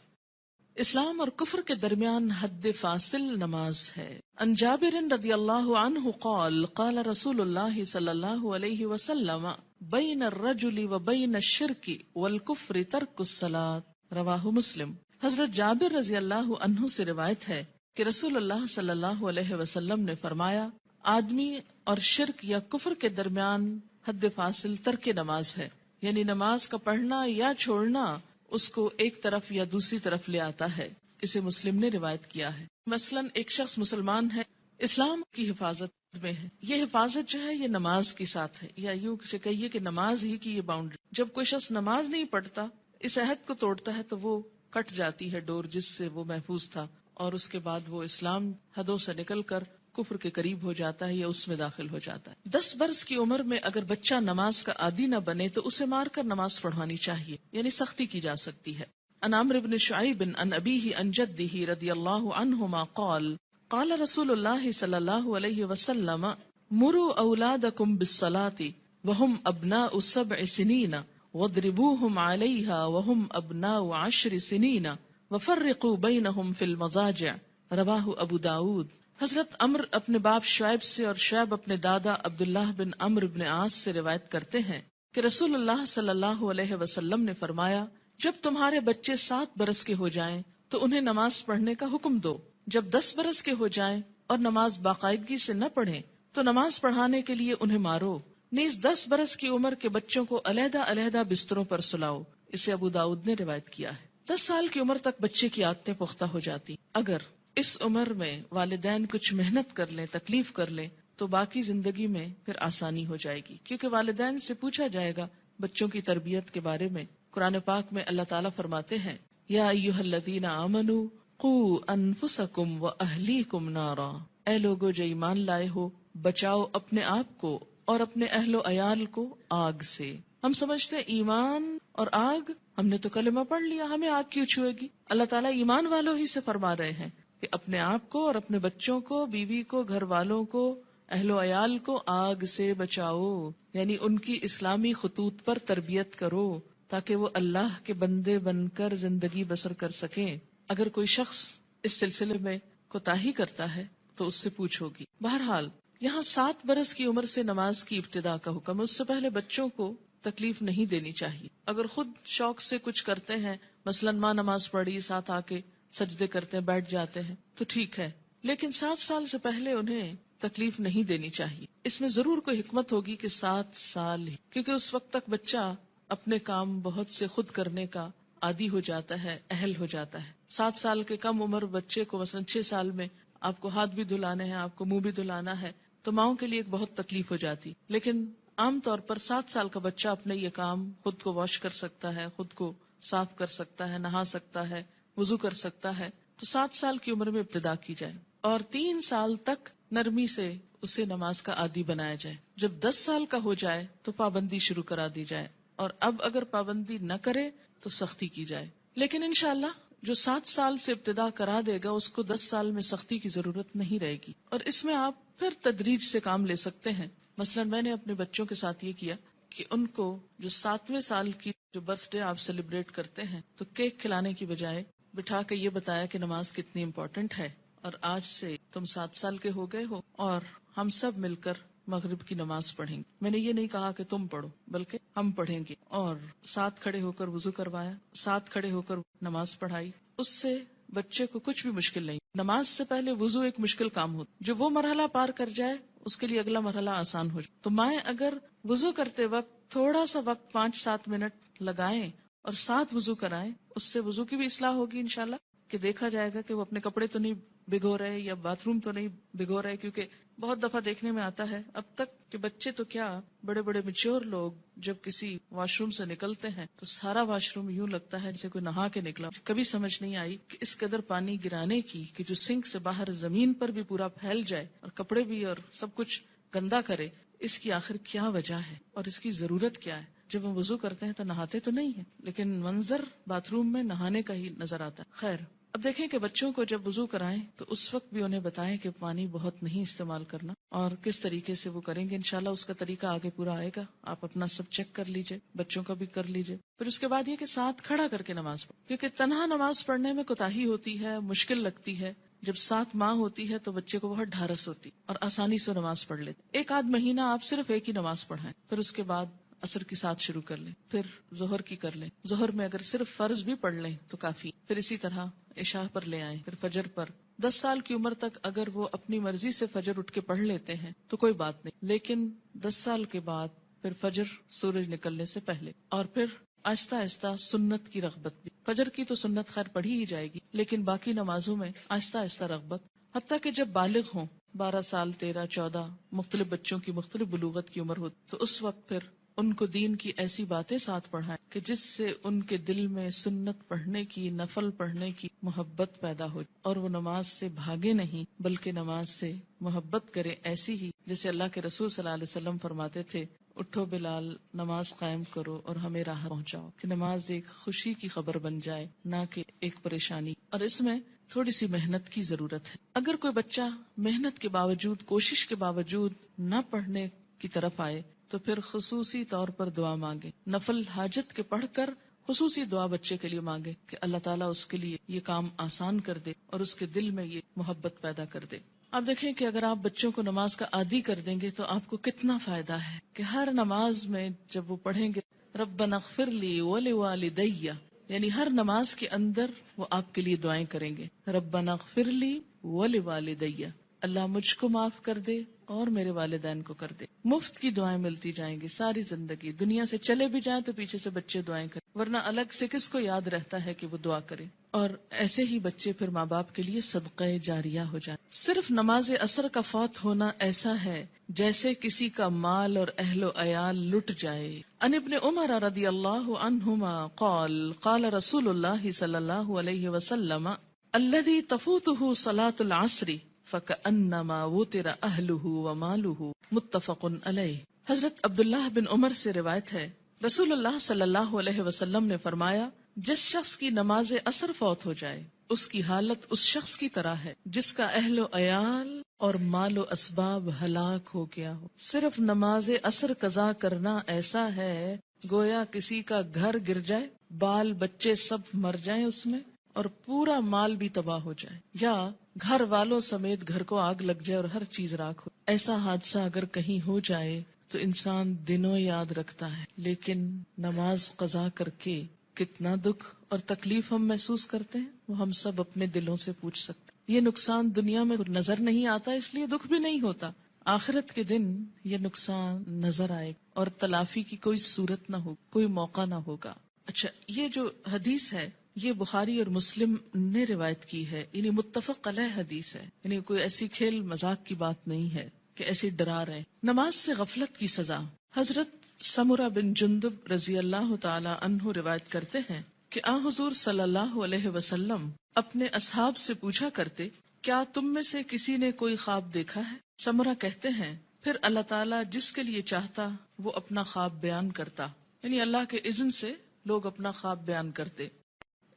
اسلام اور کفر کے درمیان حد فاصل نماز ہے. عن جابر رضی اللہ عنہ قال قال رسول اللہ صلی اللہ علیہ وسلم بین الرجل و بین الشرک والکفر ترک الصلاۃ، رواہ مسلم. حضرت جابر رضی اللہ عنہ سے روایت ہے کہ رسول اللہ صلی اللہ علیہ وسلم نے فرمایا، آدمی اور شرک یا کفر کے درمیان حد فاصل ترک نماز ہے، یعنی نماز کا پڑھنا یا چھوڑنا اس کو ایک طرف یا دوسری طرف لے آتا ہے. اسے مسلم نے روایت کیا ہے. مثلاً ایک شخص مسلمان ہے، اسلام کی حفاظت میں ہے، یہ حفاظت جو ہے یہ نماز کے ساتھ ہے، یا یوں کہیے کہ نماز ہی کی یہ باؤنڈری. جب کوئی شخص نماز نہیں پڑھتا، اس عہد کو توڑتا ہے تو وہ کٹ جاتی ہے ڈور جس سے وہ محفوظ تھا، اور اس کے بعد وہ اسلام حدوں سے نکل کر کفر کے قریب ہو جاتا ہے یا اس میں داخل ہو جاتا ہے. 10 برس کی عمر میں اگر بچہ نماز کا عادی نہ بنے تو اسے مار کر نماز پڑھوانی چاہیے، یعنی سختی کی جا سکتی ہے. عن عمرو بن شعیب عن ابیہ عن جدہ رضی اللہ عنہما قال قال رسول اللہ صلی اللہ علیہ وسلم مروا اولادکم بالصلاة وهم ابناء 7 سنین واضربوهم علیہا وهم ابناء 10 سنین وفرقوا بینہم فی المضاجع، رواہ ابو داود. حضرت عمرو اپنے باپ شعیب سے اور شعیب اپنے دادا عبداللہ بن عمرو بن عاص سے روایت کرتے ہیں کہ رسول اللہ صلی اللہ علیہ وسلم نے فرمایا، جب تمہارے بچے 7 برس کے ہو جائیں تو انہیں نماز پڑھنے کا حکم دو. جب 10 برس کے ہو جائیں اور نماز باقاعدگی سے نہ پڑھیں تو نماز پڑھانے کے لیے انہیں مارو. نیز 10 برس کی عمر کے بچوں کو علیحدہ علیحدہ بستروں پر سلاؤ. اسے ابو داؤد نے روایت کیا ہے. 10 سال کی عمر تک بچے کی عادتیں پختہ ہو جاتی. اگر اس عمر میں والدین کچھ محنت کر لیں، تکلیف کر لیں تو باقی زندگی میں پھر آسانی ہو جائے گی، کیونکہ والدین سے پوچھا جائے گا بچوں کی تربیت کے بارے میں. قرآن پاک میں اللہ تعالیٰ فرماتے ہیں، یا ایھا الذین آمنوا قوا انفسکم واہلیکم نارا، اے لوگو جو ایمان لائے ہو بچاؤ اپنے آپ کو اور اپنے اہل و عیال کو آگ سے. ہم سمجھتے ہیں ایمان اور آگ، ہم نے تو کلمہ پڑھ لیا، ہمیں آگ کیوں چھوئے گی؟ اللہ تعالیٰ ایمان والوں ہی سے فرما رہے ہیں کہ اپنے آپ کو اور اپنے بچوں کو، بیوی کو، گھر والوں کو، اہل و عیال کو آگ سے بچاؤ، یعنی ان کی اسلامی خطوط پر تربیت کرو تاکہ وہ اللہ کے بندے بن کر زندگی بسر کر سکیں. اگر کوئی شخص اس سلسلے میں کوتاہی کرتا ہے تو اس سے پوچھ ہوگی. بہرحال یہاں 7 برس کی عمر سے نماز کی ابتدا کا حکم ہے. اس سے پہلے بچوں کو تکلیف نہیں دینی چاہیے. اگر خود شوق سے کچھ کرتے ہیں، مثلاً ماں نماز پڑھی، ساتھ آ کے سجدے کرتے ہیں، بیٹھ جاتے ہیں تو ٹھیک ہے، لیکن 7 سال سے پہلے انہیں تکلیف نہیں دینی چاہیے. اس میں ضرور کوئی حکمت ہوگی کہ 7 سال ہی، کیونکہ اس وقت تک بچہ اپنے کام بہت سے خود کرنے کا عادی ہو جاتا ہے، اہل ہو جاتا ہے. 7 سال کے کم عمر بچے کو مثلاً 6 سال میں آپ کو ہاتھ بھی دھلانے ہیں، آپ کو منہ بھی دھلانا ہے، تو ماؤں کے لیے ایک بہت تکلیف ہو جاتی. لیکن عام طور پر 7 سال کا بچہ اپنے یہ کام خود کو واش کر سکتا ہے، خود کو صاف کر سکتا ہے، نہا سکتا ہے، وضو کر سکتا ہے. تو 7 سال کی عمر میں ابتدا کی جائے اور 3 سال تک نرمی سے اسے نماز کا عادی بنایا جائے. جب 10 سال کا ہو جائے تو پابندی شروع کرا دی جائے، اور اب اگر پابندی نہ کرے تو سختی کی جائے. لیکن انشاءاللہ جو 7 سال سے ابتدا کرا دے گا اس کو 10 سال میں سختی کی ضرورت نہیں رہے گی، اور اس میں آپ پھر تدریج سے کام لے سکتے ہیں. مثلا میں نے اپنے بچوں کے ساتھ یہ کیا کہ ان کو جو 7ویں سال کی جو برتھ ڈے آپ سیلیبریٹ کرتے ہیں تو کیک کھلانے کی بجائے بٹھا کے یہ بتایا کہ نماز کتنی امپورٹنٹ ہے، اور آج سے تم 7 سال کے ہو گئے ہو اور ہم سب مل کر مغرب کی نماز پڑھیں گے. میں نے یہ نہیں کہا کہ تم پڑھو بلکہ ہم پڑھیں گے، اور ساتھ کھڑے ہو کر وضو کروایا، ساتھ کھڑے ہو کر نماز پڑھائی. اس سے بچے کو کچھ بھی مشکل نہیں. نماز سے پہلے وضو ایک مشکل کام ہوتا، جو وہ مرحلہ پار کر جائے اس کے لیے اگلا مرحلہ آسان ہو جائے. تو مائیں اگر وضو کرتے وقت تھوڑا سا وقت 5-7 منٹ لگائیں اور 7 وضو کرائیں، اس سے وضو کی بھی اصلاح ہوگی انشاءاللہ، کہ دیکھا جائے گا کہ وہ اپنے کپڑے تو نہیں بھگو رہے یا باتھ روم تو نہیں بھگو رہے، کیونکہ بہت دفعہ دیکھنے میں آتا ہے اب تک کہ بچے تو کیا، بڑے بڑے میچور لوگ جب کسی واش روم سے نکلتے ہیں تو سارا واش روم یوں لگتا ہے جیسے کوئی نہا کے نکلا. کبھی سمجھ نہیں آئی کہ اس قدر پانی گرانے کی کہ جو سنک سے باہر زمین پر بھی پورا پھیل جائے اور کپڑے بھی اور سب کچھ گندا کرے، اس کی آخر کیا وجہ ہے اور اس کی ضرورت کیا ہے؟ جب ہم وضو کرتے ہیں تو نہاتے تو نہیں ہیں، لیکن منظر باتھ روم میں نہانے کا ہی نظر آتا ہے. خیر، اب دیکھیں کہ بچوں کو جب وضو کرائیں تو اس وقت بھی انہیں بتائیں کہ پانی بہت نہیں استعمال کرنا اور کس طریقے سے وہ کریں گے. انشاءاللہ اس کا طریقہ آگے پورا آئے گا، آپ اپنا سب چیک کر لیجئے، بچوں کا بھی کر لیجئے. پھر اس کے بعد یہ کہ ساتھ کھڑا کر کے نماز پڑھ، کیونکہ تنہا نماز پڑھنے میں کوتاہی ہوتی ہے، مشکل لگتی ہے. جب ساتھ ماں ہوتی ہے تو بچے کو بہت ڈھارس ہوتی اور آسانی سے نماز پڑھ لیتے. 1 آدھ مہینہ آپ صرف ایک ہی نماز پڑھائیں، پھر اس کے بعد عصر کی ساتھ شروع کر لیں، پھر ظہر کی کر لیں. ظہر میں اگر صرف فرض بھی پڑھ لیں تو کافی، پھر اسی طرح عشاء پر لے آئیں، پھر فجر پر. 10 سال کی عمر تک اگر وہ اپنی مرضی سے فجر اٹھ کے پڑھ لیتے ہیں تو کوئی بات نہیں، لیکن 10 سال کے بعد پھر فجر سورج نکلنے سے پہلے، اور پھر آہستہ آہستہ سنت کی رغبت بھی. فجر کی تو سنت خیر پڑھی ہی جائے گی، لیکن باقی نمازوں میں آہستہ آہستہ رغبت، حتیٰ کہ جب بالغ ہوں، 12 سال 13 14، مختلف بچوں کی مختلف بلوغت کی عمر ہوتی، تو اس وقت پھر ان کو دین کی ایسی باتیں ساتھ پڑھائیں کہ جس سے ان کے دل میں سنت پڑھنے کی، نفل پڑھنے کی محبت پیدا ہو، اور وہ نماز سے بھاگے نہیں بلکہ نماز سے محبت کرے، ایسی ہی جیسے اللہ کے رسول صلی اللہ علیہ وسلم فرماتے تھے، اٹھو بلال، نماز قائم کرو اور ہمیں راہ پہنچاؤ، کہ نماز ایک خوشی کی خبر بن جائے نہ کہ ایک پریشانی. اور اس میں تھوڑی سی محنت کی ضرورت ہے. اگر کوئی بچہ محنت کے باوجود، کوشش کے باوجود نہ پڑھنے کی طرف آئے تو پھر خصوصی طور پر دعا مانگے، نفل حاجت کے پڑھ کر خصوصی دعا بچے کے لیے مانگے کہ اللہ تعالیٰ اس کے لیے یہ کام آسان کر دے اور اس کے دل میں یہ محبت پیدا کر دے. آپ دیکھیں کہ اگر آپ بچوں کو نماز کا عادی کر دیں گے تو آپ کو کتنا فائدہ ہے کہ ہر نماز میں جب وہ پڑھیں گے ربنا اغفر لی ولوالدی، یعنی ہر نماز کے اندر وہ آپ کے لیے دعائیں کریں گے، ربنا اغفر لی ولوالدی، اللہ مجھ کو معاف کر دے اور میرے والدین کو کر دے. مفت کی دعائیں ملتی جائیں گی ساری زندگی. دنیا سے چلے بھی جائیں تو پیچھے سے بچے دعائیں کریں، ورنہ الگ سے کس کو یاد رہتا ہے کہ وہ دعا کرے. اور ایسے ہی بچے پھر ماں باپ کے لیے صدقہ جاریہ ہو جائیں. صرف نماز عصر کا فوت ہونا ایسا ہے جیسے کسی کا مال اور اہل و عیال لٹ جائے. عن ابن عمر رضی اللہ عنہما قال قال رسول اللہ صلی اللہ علیہ وسلم الذی تفوتہ صلاة العصر فَكَأَنَّمَا وُتِرَ أَهْلُهُ وَمَالُهُ متفق علیہ. حضرت عبداللہ بن عمر سے روایت ہے، رسول اللہ صلی اللہ علیہ وسلم نے فرمایا، جس شخص کی نماز عصر فوت ہو جائے اس کی حالت اس شخص کی طرح ہے جس کا اہل و عیال اور مال و اسباب ہلاک ہو گیا ہو. صرف نماز عصر قضا کرنا ایسا ہے گویا کسی کا گھر گر جائے، بال بچے سب مر جائیں اس میں، اور پورا مال بھی تباہ ہو جائے، یا گھر والوں سمیت گھر کو آگ لگ جائے اور ہر چیز راکھ ہو. ایسا حادثہ اگر کہیں ہو جائے تو انسان دنوں یاد رکھتا ہے، لیکن نماز قضا کر کے کتنا دکھ اور تکلیف ہم محسوس کرتے ہیں وہ ہم سب اپنے دلوں سے پوچھ سکتے. یہ نقصان دنیا میں نظر نہیں آتا اس لیے دکھ بھی نہیں ہوتا، آخرت کے دن یہ نقصان نظر آئے اور تلافی کی کوئی صورت نہ ہو، کوئی موقع نہ ہوگا. اچھا، یہ جو حدیث ہے یہ بخاری اور مسلم نے روایت کی ہے، یعنی متفق علیہ حدیث ہے، یعنی کوئی ایسی کھیل مذاق کی بات نہیں ہے کہ ایسی ڈرا رہے. نماز سے غفلت کی سزا. حضرت سمرہ بن جندب رضی اللہ تعالی عنہ روایت کرتے ہیں کہ آن حضور صلی اللہ علیہ وسلم اپنے اصحاب سے پوچھا کرتے، کیا تم میں سے کسی نے کوئی خواب دیکھا ہے؟ سمرہ کہتے ہیں پھر اللہ تعالیٰ جس کے لیے چاہتا وہ اپنا خواب بیان کرتا، یعنی اللہ کے اذن سے لوگ اپنا خواب بیان کرتے.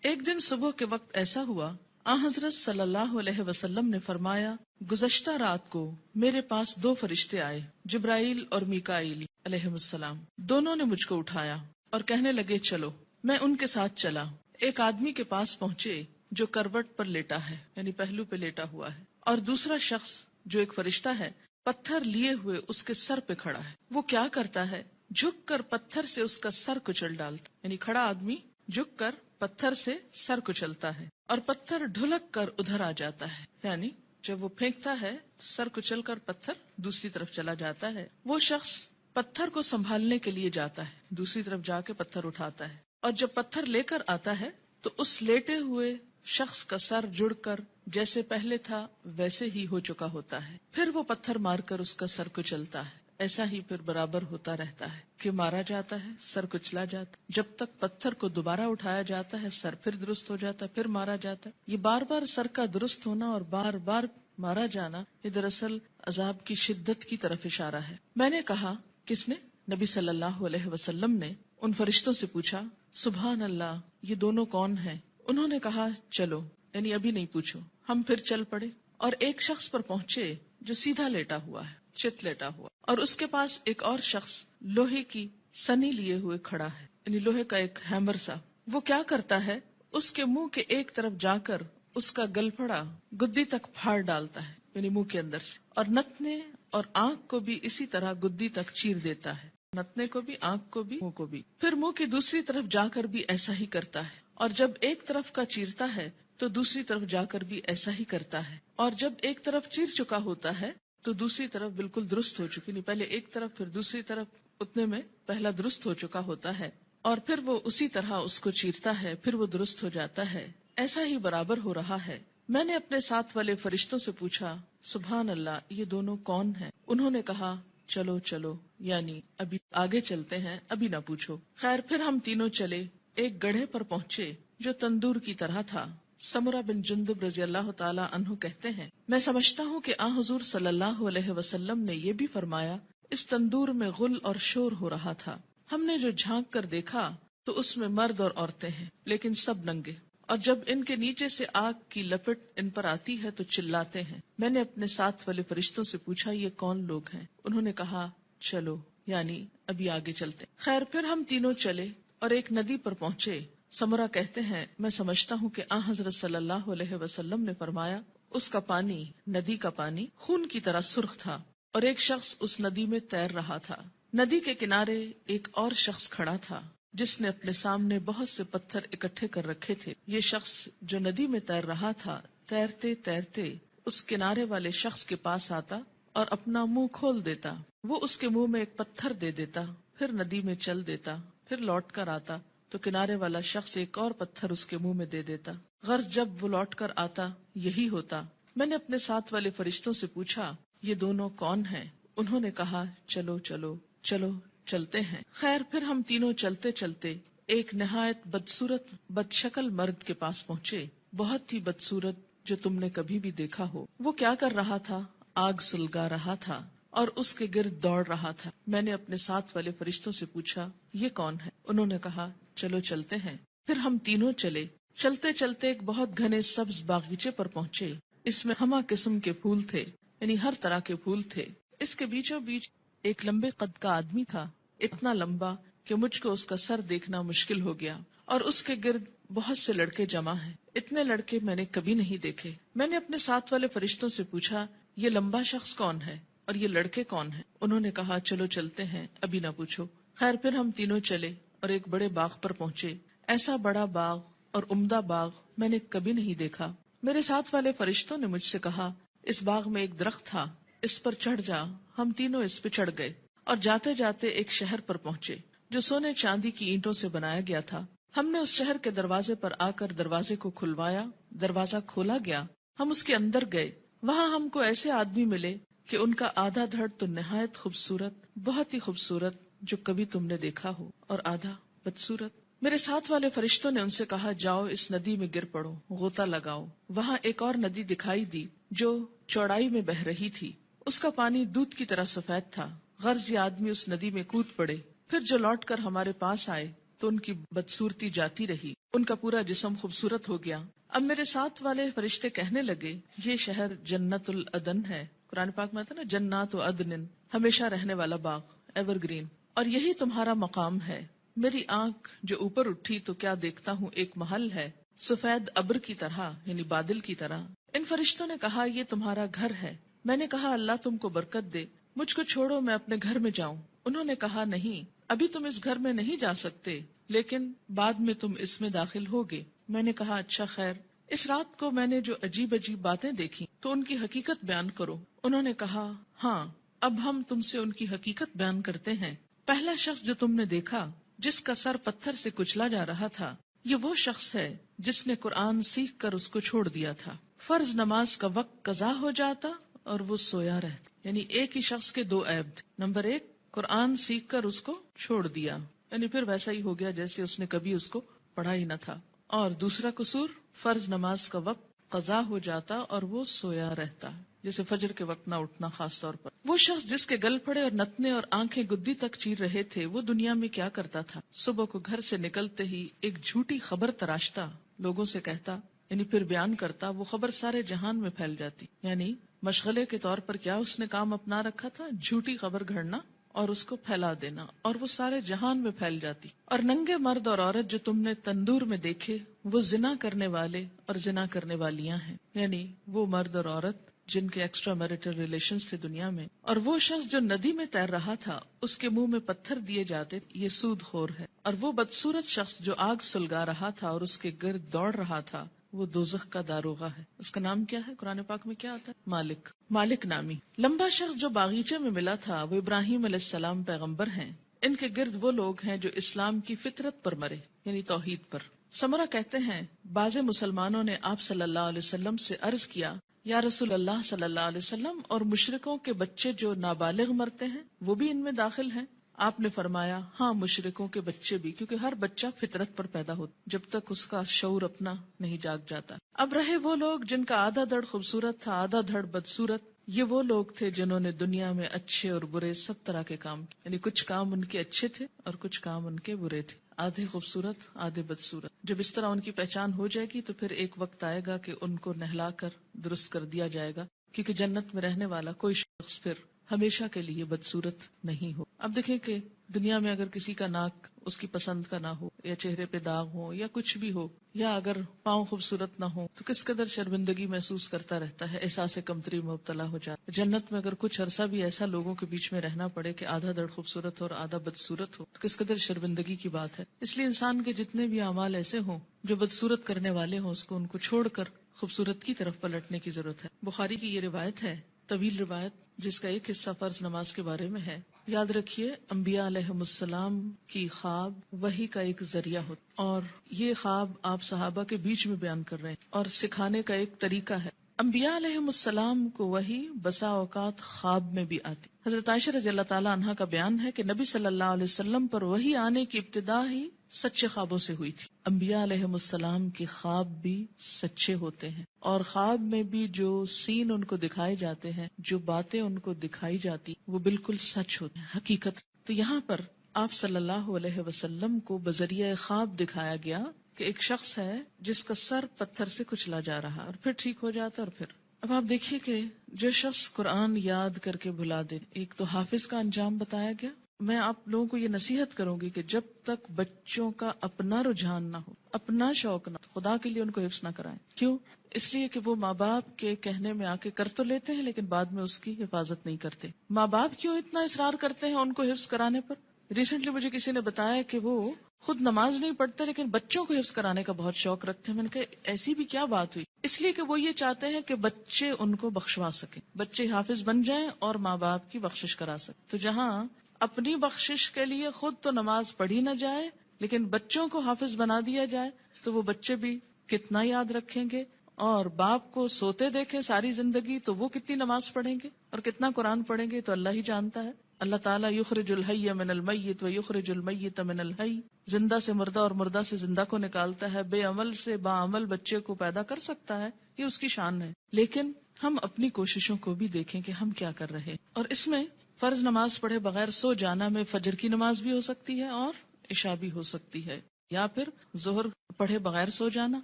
ایک دن صبح کے وقت ایسا ہوا، آن حضرت صلی اللہ علیہ وسلم نے فرمایا، گزشتہ رات کو میرے پاس 2 فرشتے آئے، جبرائیل اور میکائیل علیہ السلام. دونوں نے مجھ کو اٹھایا اور کہنے لگے چلو. میں ان کے ساتھ چلا. ایک آدمی کے پاس پہنچے جو کروٹ پر لیٹا ہے، یعنی پہلو پہ لیٹا ہوا ہے، اور دوسرا شخص جو ایک فرشتہ ہے پتھر لیے ہوئے اس کے سر پہ کھڑا ہے. وہ کیا کرتا ہے؟ جھک کر پتھر سے اس کا سر کچل ڈالتا، یعنی کھڑا آدمی جھک کر پتھر سے سر کچلتا ہے اور پتھر ڈھلک کر ادھر آ جاتا ہے، یعنی جب وہ پھینکتا ہے تو سر کچل کر پتھر دوسری طرف چلا جاتا ہے. وہ شخص پتھر کو سنبھالنے کے لیے جاتا ہے، دوسری طرف جا کے پتھر اٹھاتا ہے اور جب پتھر لے کر آتا ہے تو اس لیٹے ہوئے شخص کا سر جڑ کر جیسے پہلے تھا ویسے ہی ہو چکا ہوتا ہے، پھر وہ پتھر مار کر اس کا سر کچلتا ہے، ایسا ہی پھر برابر ہوتا رہتا ہے کہ مارا جاتا ہے، سر کچلا جاتا ہے، جب تک پتھر کو دوبارہ اٹھایا جاتا ہے سر پھر درست ہو جاتا ہے، پھر مارا جاتا ہے۔ یہ بار بار سر کا درست ہونا اور بار بار مارا جانا یہ دراصل عذاب کی شدت کی طرف اشارہ ہے۔ میں نے کہا، کس نے؟ نبی صلی اللہ علیہ وسلم نے ان فرشتوں سے پوچھا، سبحان اللہ، یہ دونوں کون ہیں؟ انہوں نے کہا، چلو، یعنی ابھی نہیں پوچھو۔ ہم پھر چل پڑے اور ایک شخص پر پہنچے جو سیدھا لیٹا ہوا ہے، چت لیٹا ہوا، اور اس کے پاس ایک اور شخص لوہے کی سنی لیے ہوئے کھڑا ہے، یعنی لوہے کا ایک ہیمر سا۔ وہ کیا کرتا ہے، اس کے منہ کے ایک طرف جا کر اس کا گلپھڑا گدی تک پھاڑ ڈالتا ہے، یعنی منہ کے اندر سے، اور نتنے اور آنکھ کو بھی اسی طرح گدی تک چیر دیتا ہے، نتنے کو بھی، آنکھ کو بھی، منہ کو بھی۔ پھر منہ کی دوسری طرف جا کر بھی ایسا ہی کرتا ہے، اور جب ایک طرف کا چیرتا ہے تو دوسری طرف جا کر بھی ایسا ہی کرتا ہے، اور جب ایک طرف چیر چکا ہوتا ہے تو دوسری طرف بالکل درست ہو چکی، نہیں پہلے ایک طرف پھر دوسری طرف، اتنے میں پہلا درست ہو چکا ہوتا ہے، اور پھر وہ اسی طرح اس کو چیرتا ہے، پھر وہ درست ہو جاتا ہے، ایسا ہی برابر ہو رہا ہے۔ میں نے اپنے ساتھ والے فرشتوں سے پوچھا، سبحان اللہ، یہ دونوں کون ہیں؟ انہوں نے کہا، چلو چلو، یعنی ابھی آگے چلتے ہیں، ابھی نہ پوچھو۔ خیر، پھر ہم تینوں چلے، ایک گڑھے پر پہنچے جو تندور کی طرح تھا۔ سمرہ بن جندب رضی اللہ تعالی عنہ کہتے ہیں، میں سمجھتا ہوں کہ حضور صلی اللہ علیہ وسلم نے یہ بھی فرمایا، اس تندور میں غل اور شور ہو رہا تھا۔ ہم نے جو جھانک کر دیکھا تو اس میں مرد اور عورتیں ہیں، لیکن سب ننگے، اور جب ان کے نیچے سے آگ کی لپٹ ان پر آتی ہے تو چلاتے ہیں۔ میں نے اپنے ساتھ والے فرشتوں سے پوچھا، یہ کون لوگ ہیں؟ انہوں نے کہا، چلو، یعنی ابھی آگے چلتے۔ خیر، پھر ہم تینوں چلے اور ایک ندی پر پہنچے۔ سمرہ کہتے ہیں، میں سمجھتا ہوں کہ حضرت صلی اللہ علیہ وسلم نے فرمایا، اس کا پانی، ندی کا پانی، خون کی طرح سرخ تھا، اور ایک شخص اس ندی میں تیر رہا تھا۔ ندی کے کنارے ایک اور شخص کھڑا تھا جس نے اپنے سامنے بہت سے پتھر اکٹھے کر رکھے تھے۔ یہ شخص جو ندی میں تیر رہا تھا، تیرتے تیرتے اس کنارے والے شخص کے پاس آتا اور اپنا منہ کھول دیتا۔ وہ اس کے منہ میں ایک پتھر دے دیتا، پھر ندی میں چل دیتا، پھر لوٹ کر آتا تو کنارے والا شخص ایک اور پتھر اس کے منہ میں دے دیتا۔ غرض جب وہ لوٹ کر آتا یہی ہوتا۔ میں نے اپنے ساتھ والے فرشتوں سے پوچھا، یہ دونوں کون ہیں؟ انہوں نے کہا، چلو چلو چلو، چلتے ہیں۔ خیر، پھر ہم تینوں چلتے چلتے ایک نہایت بدصورت بد شکل مرد کے پاس پہنچے، بہت ہی بدصورت جو تم نے کبھی بھی دیکھا ہو۔ وہ کیا کر رہا تھا؟ آگ سلگا رہا تھا اور اس کے گرد دوڑ رہا تھا۔ میں نے اپنے ساتھ والے فرشتوں سے پوچھا، یہ کون ہے؟ انہوں نے کہا، چلو چلتے ہیں۔ پھر ہم تینوں چلے، چلتے چلتے ایک بہت گھنے سبز باغیچے پر پہنچے۔ اس میں ہمہ قسم کے پھول تھے، یعنی ہر طرح کے پھول تھے۔ اس کے بیچوں بیچ ایک لمبے قد کا آدمی تھا، اتنا لمبا کہ مجھ کو اس کا سر دیکھنا مشکل ہو گیا، اور اس کے گرد بہت سے لڑکے جمع ہیں۔ اتنے لڑکے میں نے کبھی نہیں دیکھے۔ میں نے اپنے ساتھ والے فرشتوں سے پوچھا، یہ لمبا شخص کون ہے اور یہ لڑکے کون ہیں؟ انہوں نے کہا، چلو چلتے ہیں، ابھی نہ پوچھو۔ خیر، پھر ہم تینوں چلے اور ایک بڑے باغ پر پہنچے۔ ایسا بڑا باغ اور عمدہ باغ میں نے کبھی نہیں دیکھا۔ میرے ساتھ والے فرشتوں نے مجھ سے کہا، اس باغ میں ایک درخت تھا، اس پر چڑھ جا۔ ہم تینوں اس پہ چڑھ گئے اور جاتے جاتے ایک شہر پر پہنچے جو سونے چاندی کی اینٹوں سے بنایا گیا تھا۔ ہم نے اس شہر کے دروازے پر آ کر دروازے کو کھلوایا، دروازہ کھولا گیا، ہم اس کے اندر گئے۔ وہاں ہم کو ایسے آدمی ملے کہ ان کا آدھا دھڑ تو نہایت خوبصورت، بہت ہی خوبصورت جو کبھی تم نے دیکھا ہو، اور آدھا بدصورت۔ میرے ساتھ والے فرشتوں نے ان سے کہا، جاؤ اس ندی میں گر پڑو، غوطہ لگاؤ۔ وہاں ایک اور ندی دکھائی دی جو چوڑائی میں بہ رہی تھی، اس کا پانی دودھ کی طرح سفید تھا۔ غرض یہ آدمی اس ندی میں کود پڑے، پھر جو لوٹ کر ہمارے پاس آئے تو ان کی بدصورتی جاتی رہی، ان کا پورا جسم خوبصورت ہو گیا۔ اب میرے ساتھ والے فرشتے کہنے لگے، یہ شہر جنت العدن ہے، قرآن پاک میں آتا نا، جنات عدن، ہمیشہ رہنے والا باغ، ایور گرین، اور یہی تمہارا مقام ہے۔ میری آنکھ جو اوپر اٹھی تو کیا دیکھتا ہوں، ایک محل ہے سفید ابر کی طرح، یعنی بادل کی طرح۔ ان فرشتوں نے کہا، یہ تمہارا گھر ہے۔ میں نے کہا، اللہ تم کو برکت دے، مجھ کو چھوڑو، میں اپنے گھر میں جاؤں۔ انہوں نے کہا، نہیں، ابھی تم اس گھر میں نہیں جا سکتے، لیکن بعد میں تم اس میں داخل ہوگے۔ میں نے کہا، اچھا خیر۔ اس رات کو میں نے جو عجیب عجیب باتیں دیکھی تو ان کی حقیقت بیان کرو۔ انہوں نے کہا، ہاں، اب ہم تم سے ان کی حقیقت بیان کرتے ہیں۔ پہلا شخص جو تم نے دیکھا جس کا سر پتھر سے کچلا جا رہا تھا، یہ وہ شخص ہے جس نے قرآن سیکھ کر اس کو چھوڑ دیا تھا۔ فرض نماز کا وقت قضا ہو جاتا اور وہ سویا رہتا۔ یعنی ایک ہی شخص کے دو عیب تھے۔ نمبر ایک، قرآن سیکھ کر اس کو چھوڑ دیا، یعنی پھر ویسا ہی ہو گیا جیسے اس نے کبھی اس کو پڑھا ہی نہ تھا۔ اور دوسرا قصور، فرض نماز کا وقت قضا ہو جاتا اور وہ سویا رہتا، جیسے فجر کے وقت نہ اٹھنا خاص طور پر۔ وہ شخص جس کے گل پھڑے اور نتنے اور آنکھیں گدی تک چیر رہے تھے، وہ دنیا میں کیا کرتا تھا؟ صبح کو گھر سے نکلتے ہی ایک جھوٹی خبر تراشتا، لوگوں سے کہتا، یعنی پھر بیان کرتا، وہ خبر سارے جہان میں پھیل جاتی۔ یعنی مشغلے کے طور پر کیا اس نے کام اپنا رکھا تھا؟ جھوٹی خبر گھڑنا اور اس کو پھیلا دینا، اور وہ سارے جہان میں پھیل جاتی۔ اور ننگے مرد اور عورت جو تم نے تندور میں دیکھے، وہ زنا کرنے والے اور زنا کرنے والیاں ہیں، یعنی وہ مرد اور عورت جن کے ایکسٹرا میرٹل ریلیشنز تھے دنیا میں۔ اور وہ شخص جو ندی میں تیر رہا تھا، اس کے منہ میں پتھر دیے جاتے، یہ سود خور ہے۔ اور وہ بدصورت شخص جو آگ سلگا رہا تھا اور اس کے گرد دوڑ رہا تھا، وہ دوزخ کا داروغہ ہے۔ اس کا نام کیا ہے؟ قرآن پاک میں کیا آتا ہے؟ مالک، مالک نامی۔ لمبا شخص جو باغیچے میں ملا تھا، وہ ابراہیم علیہ السلام پیغمبر ہیں۔ ان کے گرد وہ لوگ ہیں جو اسلام کی فطرت پر مرے، یعنی توحید پر۔ سمرہ کہتے ہیں، بعض مسلمانوں نے آپ صلی اللہ علیہ وسلم سے عرض کیا، یا رسول اللہ صلی اللہ علیہ وسلم، اور مشرکوں کے بچے جو نابالغ مرتے ہیں وہ بھی ان میں داخل ہیں؟ آپ نے فرمایا، ہاں، مشرکوں کے بچے بھی، کیونکہ ہر بچہ فطرت پر پیدا ہوتا جب تک اس کا شعور اپنا نہیں جاگ جاتا۔ اب رہے وہ لوگ جن کا آدھا دھڑ خوبصورت تھا، آدھا دھڑ بدصورت، یہ وہ لوگ تھے جنہوں نے دنیا میں اچھے اور برے سب طرح کے کام کیے، یعنی کچھ کام ان کے اچھے تھے اور کچھ کام ان کے برے تھے، آدھے خوبصورت آدھے بدصورت۔ جب اس طرح ان کی پہچان ہو جائے گی تو پھر ایک وقت آئے گا کہ ان کو نہلا کر درست کر دیا جائے گا، کیونکہ جنت میں رہنے والا کوئی شخص پھر ہمیشہ کے لیے بدصورت نہیں ہو۔ اب دیکھیں کہ دنیا میں اگر کسی کا ناک اس کی پسند کا نہ ہو، یا چہرے پہ داغ ہو، یا کچھ بھی ہو، یا اگر پاؤں خوبصورت نہ ہو، تو کس قدر شرمندگی محسوس کرتا رہتا ہے، احساس کمتری میں مبتلا ہو جاتا ہے۔ جنت میں اگر کچھ عرصہ بھی ایسا لوگوں کے بیچ میں رہنا پڑے کہ آدھا دھڑ خوبصورت ہو اور آدھا بدصورت ہو، تو کس قدر شرمندگی کی بات ہے۔ اس لیے انسان کے جتنے بھی اعمال ایسے ہوں جو بدصورت کرنے والے ہوں، اس کو ان کو چھوڑ کر خوبصورت کی طرف پلٹنے کی ضرورت ہے۔ بخاری کی یہ روایت ہے، طویل روایت، جس کا ایک حصہ فرض نماز کے بارے میں ہے۔ یاد رکھیے، انبیاء علیہم السلام کی خواب وحی کا ایک ذریعہ ہوتا، اور یہ خواب آپ صحابہ کے بیچ میں بیان کر رہے ہیں اور سکھانے کا ایک طریقہ ہے۔ انبیاء علیہم السلام کو وحی بسا اوقات خواب میں بھی آتی۔ حضرت عائشہ رضی اللہ تعالی عنہا کا بیان ہے کہ نبی صلی اللہ علیہ وسلم پر وحی آنے کی ابتدا ہی سچے خوابوں سے ہوئی تھی۔ انبیاء علیہم السلام کے خواب بھی سچے ہوتے ہیں، اور خواب میں بھی جو سین ان کو دکھائے جاتے ہیں، جو باتیں ان کو دکھائی جاتی، وہ بالکل سچ ہوتے ہیں، حقیقت۔ تو یہاں پر آپ صلی اللہ علیہ وسلم کو بذریعہ خواب دکھایا گیا کہ ایک شخص ہے جس کا سر پتھر سے کچلا جا رہا اور پھر ٹھیک ہو جاتا، اور پھر اب آپ دیکھیے کہ جو شخص قرآن یاد کر کے بھلا دے، ایک تو حافظ کا انجام بتایا گیا۔ میں آپ لوگوں کو یہ نصیحت کروں گی کہ جب تک بچوں کا اپنا رجحان نہ ہو، اپنا شوق نہ ہو، خدا کے لیے ان کو حفظ نہ کرائیں۔ کیوں؟ اس لیے کہ وہ ماں باپ کے کہنے میں آ کے کر تو لیتے ہیں لیکن بعد میں اس کی حفاظت نہیں کرتے۔ ماں باپ کیوں اتنا اصرار کرتے ہیں ان کو حفظ کرانے پر؟ ریسنٹلی مجھے کسی نے بتایا کہ وہ خود نماز نہیں پڑھتے لیکن بچوں کو حفظ کرانے کا بہت شوق رکھتے ہیں۔ میں نے کہا ایسی بھی کیا بات ہوئی؟ اس لیے کہ وہ یہ چاہتے ہیں کہ بچے ان کو بخشوا سکیں، بچے حافظ بن جائیں اور ماں باپ کی بخشش کرا سکیں۔ تو جہاں اپنی بخشش کے لیے خود تو نماز پڑھی نہ جائے لیکن بچوں کو حافظ بنا دیا جائے، تو وہ بچے بھی کتنا یاد رکھیں گے، اور باپ کو سوتے دیکھیں ساری زندگی تو وہ کتنی نماز پڑھیں گے اور کتنا قرآن پڑھیں گے، تو اللہ ہی جانتا ہے۔ اللہ تعالیٰ یخرج الحی من المیت و یخرج المیت من الحی، زندہ سے مردہ اور مردہ سے زندہ کو نکالتا ہے، بے عمل سے با عمل بچے کو پیدا کر سکتا ہے، یہ اس کی شان ہے۔ لیکن ہم اپنی کوششوں کو بھی دیکھیں کہ ہم کیا کر رہے، اور اس میں فرض نماز پڑھے بغیر سو جانا میں فجر کی نماز بھی ہو سکتی ہے اور عشاء بھی ہو سکتی ہے، یا پھر ظہر پڑھے بغیر سو جانا،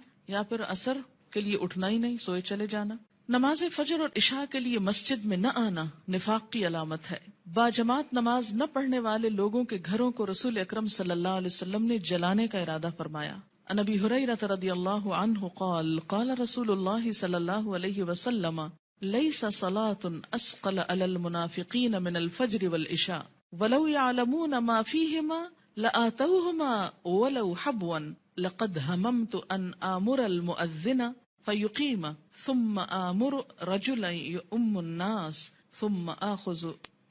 یا پھر عصر کے لیے اٹھنا ہی نہیں، سوئے چلے جانا۔ نماز فجر اور عشاء کے لیے مسجد میں نہ آنا نفاق کی علامت ہے۔ باجماعت نماز نہ پڑھنے والے لوگوں کے گھروں کو رسول اکرم صلی اللہ علیہ وسلم نے جلانے کا ارادہ فرمایا۔ عن ابی ہریرہ رضی اللہ عنہ قال قال رسول اللہ صلی اللہ علیہ وسلم لیس صلاة اسقل علی المنافقین من الفجر والعشاء ولو يعلمون ما فيهما لآتوهما ولو حبوا لقد هممت ان آمر المؤذن فيقيم ثم آمر رجلا يؤم الناس ثم آخذ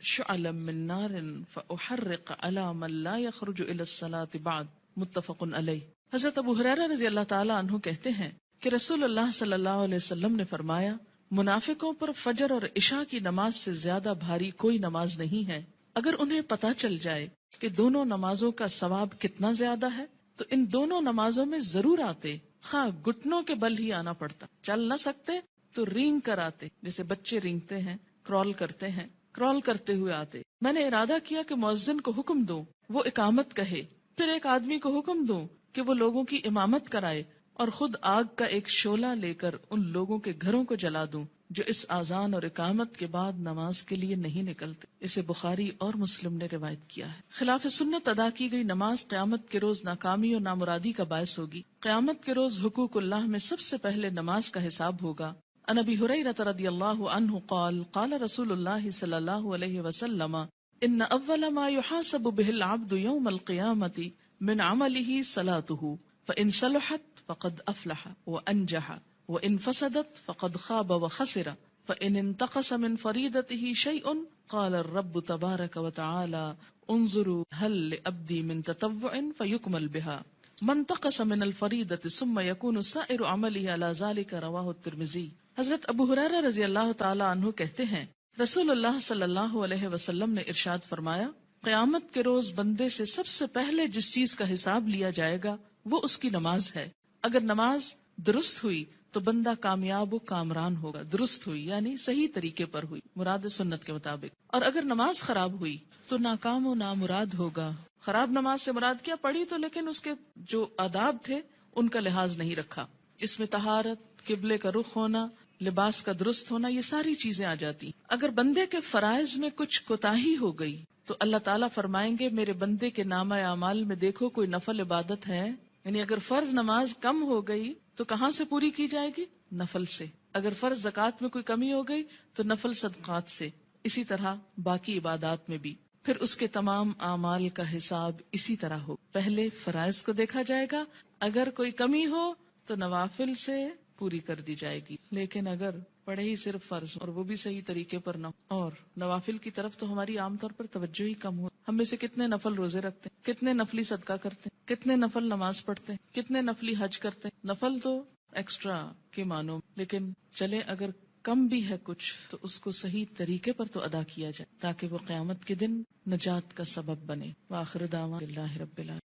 شعلا من نار فأحرق على من لا يخرج إلى الصلاة بعد متفق علیہ۔ حضرت ابو ہریرہ رضی اللہ تعالی عنہ کہتے ہیں کہ رسول اللہ صلی اللہ علیہ وسلم نے فرمایا، منافقوں پر فجر اور عشاء کی نماز سے زیادہ بھاری کوئی نماز نہیں ہے۔ اگر انہیں پتہ چل جائے کہ دونوں نمازوں کا ثواب کتنا زیادہ ہے تو ان دونوں نمازوں میں ضرور آتے، خواہ گھٹنوں کے بل ہی آنا پڑتا، چل نہ سکتے تو رینگ کر آتے، جیسے بچے رینگتے ہیں، کرال کرتے ہیں، کرال کرتے ہوئے آتے۔ میں نے ارادہ کیا کہ مؤذن کو حکم دوں وہ اقامت کہے، پھر ایک آدمی کو حکم دوں کہ وہ لوگوں کی امامت کرائے، اور خود آگ کا ایک شعلہ لے کر ان لوگوں کے گھروں کو جلا دوں جو اس اذان اور اقامت کے بعد نماز کے لیے نہیں نکلتے۔ اسے بخاری اور مسلم نے روایت کیا ہے۔ خلاف سنت ادا کی گئی نماز قیامت کے روز ناکامی اور نامرادی کا باعث ہوگی۔ قیامت کے روز حقوق اللہ میں سب سے پہلے نماز کا حساب ہوگا۔ عن ابی ہریرہ رضی اللہ عنہ قال قال رسول اللہ صلی اللہ علیہ وسلم ان اول ما يحاسب به العبد يوم القيامة من عمله صلاته فإن صلحت فقد افلح وانجح وإن فسدت فقد خاب وخسر فإن انتقص من فريضته شيء قال الرب تبارك وتعالى انظروا هل لعبدي من تطوع فيكمل بها من انتقص من الفريضة ثم يكون سائر عمله على ذلك رواه الترمذي۔ حضرت ابو ہریرہ رضی اللہ تعالی عنہ کہتے ہیں رسول اللہ صلی اللہ علیہ وسلم نے ارشاد فرمایا، قیامت کے روز بندے سے سب سے پہلے جس چیز کا حساب لیا جائے گا وہ اس کی نماز ہے۔ اگر نماز درست ہوئی تو بندہ کامیاب و کامران ہوگا۔ درست ہوئی یعنی صحیح طریقے پر ہوئی، مراد سنت کے مطابق، اور اگر نماز خراب ہوئی تو ناکام و نامراد ہوگا۔ خراب نماز سے مراد کیا؟ پڑھی تو لیکن اس کے جو آداب تھے ان کا لحاظ نہیں رکھا۔ اس میں طہارت، قبلے کا رخ ہونا، لباس کا درست ہونا، یہ ساری چیزیں آ جاتی۔ اگر بندے کے فرائض میں کچھ کوتاہی ہو گئی تو اللہ تعالیٰ فرمائیں گے میرے بندے کے نامہ اعمال میں دیکھو کوئی نفل عبادت ہے، یعنی اگر فرض نماز کم ہو گئی تو کہاں سے پوری کی جائے گی؟ نفل سے۔ اگر فرض زکوٰۃ میں کوئی کمی ہو گئی تو نفل صدقات سے، اسی طرح باقی عبادات میں بھی۔ پھر اس کے تمام اعمال کا حساب اسی طرح ہو، پہلے فرائض کو دیکھا جائے گا، اگر کوئی کمی ہو تو نوافل سے پوری کر دی جائے گی، لیکن اگر پڑھے ہی صرف فرض اور وہ بھی صحیح طریقے پر نہ، اور نوافل کی طرف تو ہماری عام طور پر توجہ ہی کم ہو۔ ہم میں سے کتنے نفل روزے رکھتے ہیں، کتنے نفلی صدقہ کرتے ہیں، کتنے نفل نماز پڑھتے ہیں، کتنے نفلی حج کرتے ہیں۔ نفل تو ایکسٹرا کے معنوں، لیکن چلے اگر کم بھی ہے کچھ تو اس کو صحیح طریقے پر تو ادا کیا جائے تاکہ وہ قیامت کے دن نجات کا سبب بنے۔ وآخر دعوانا الحمدللہ رب العالمین۔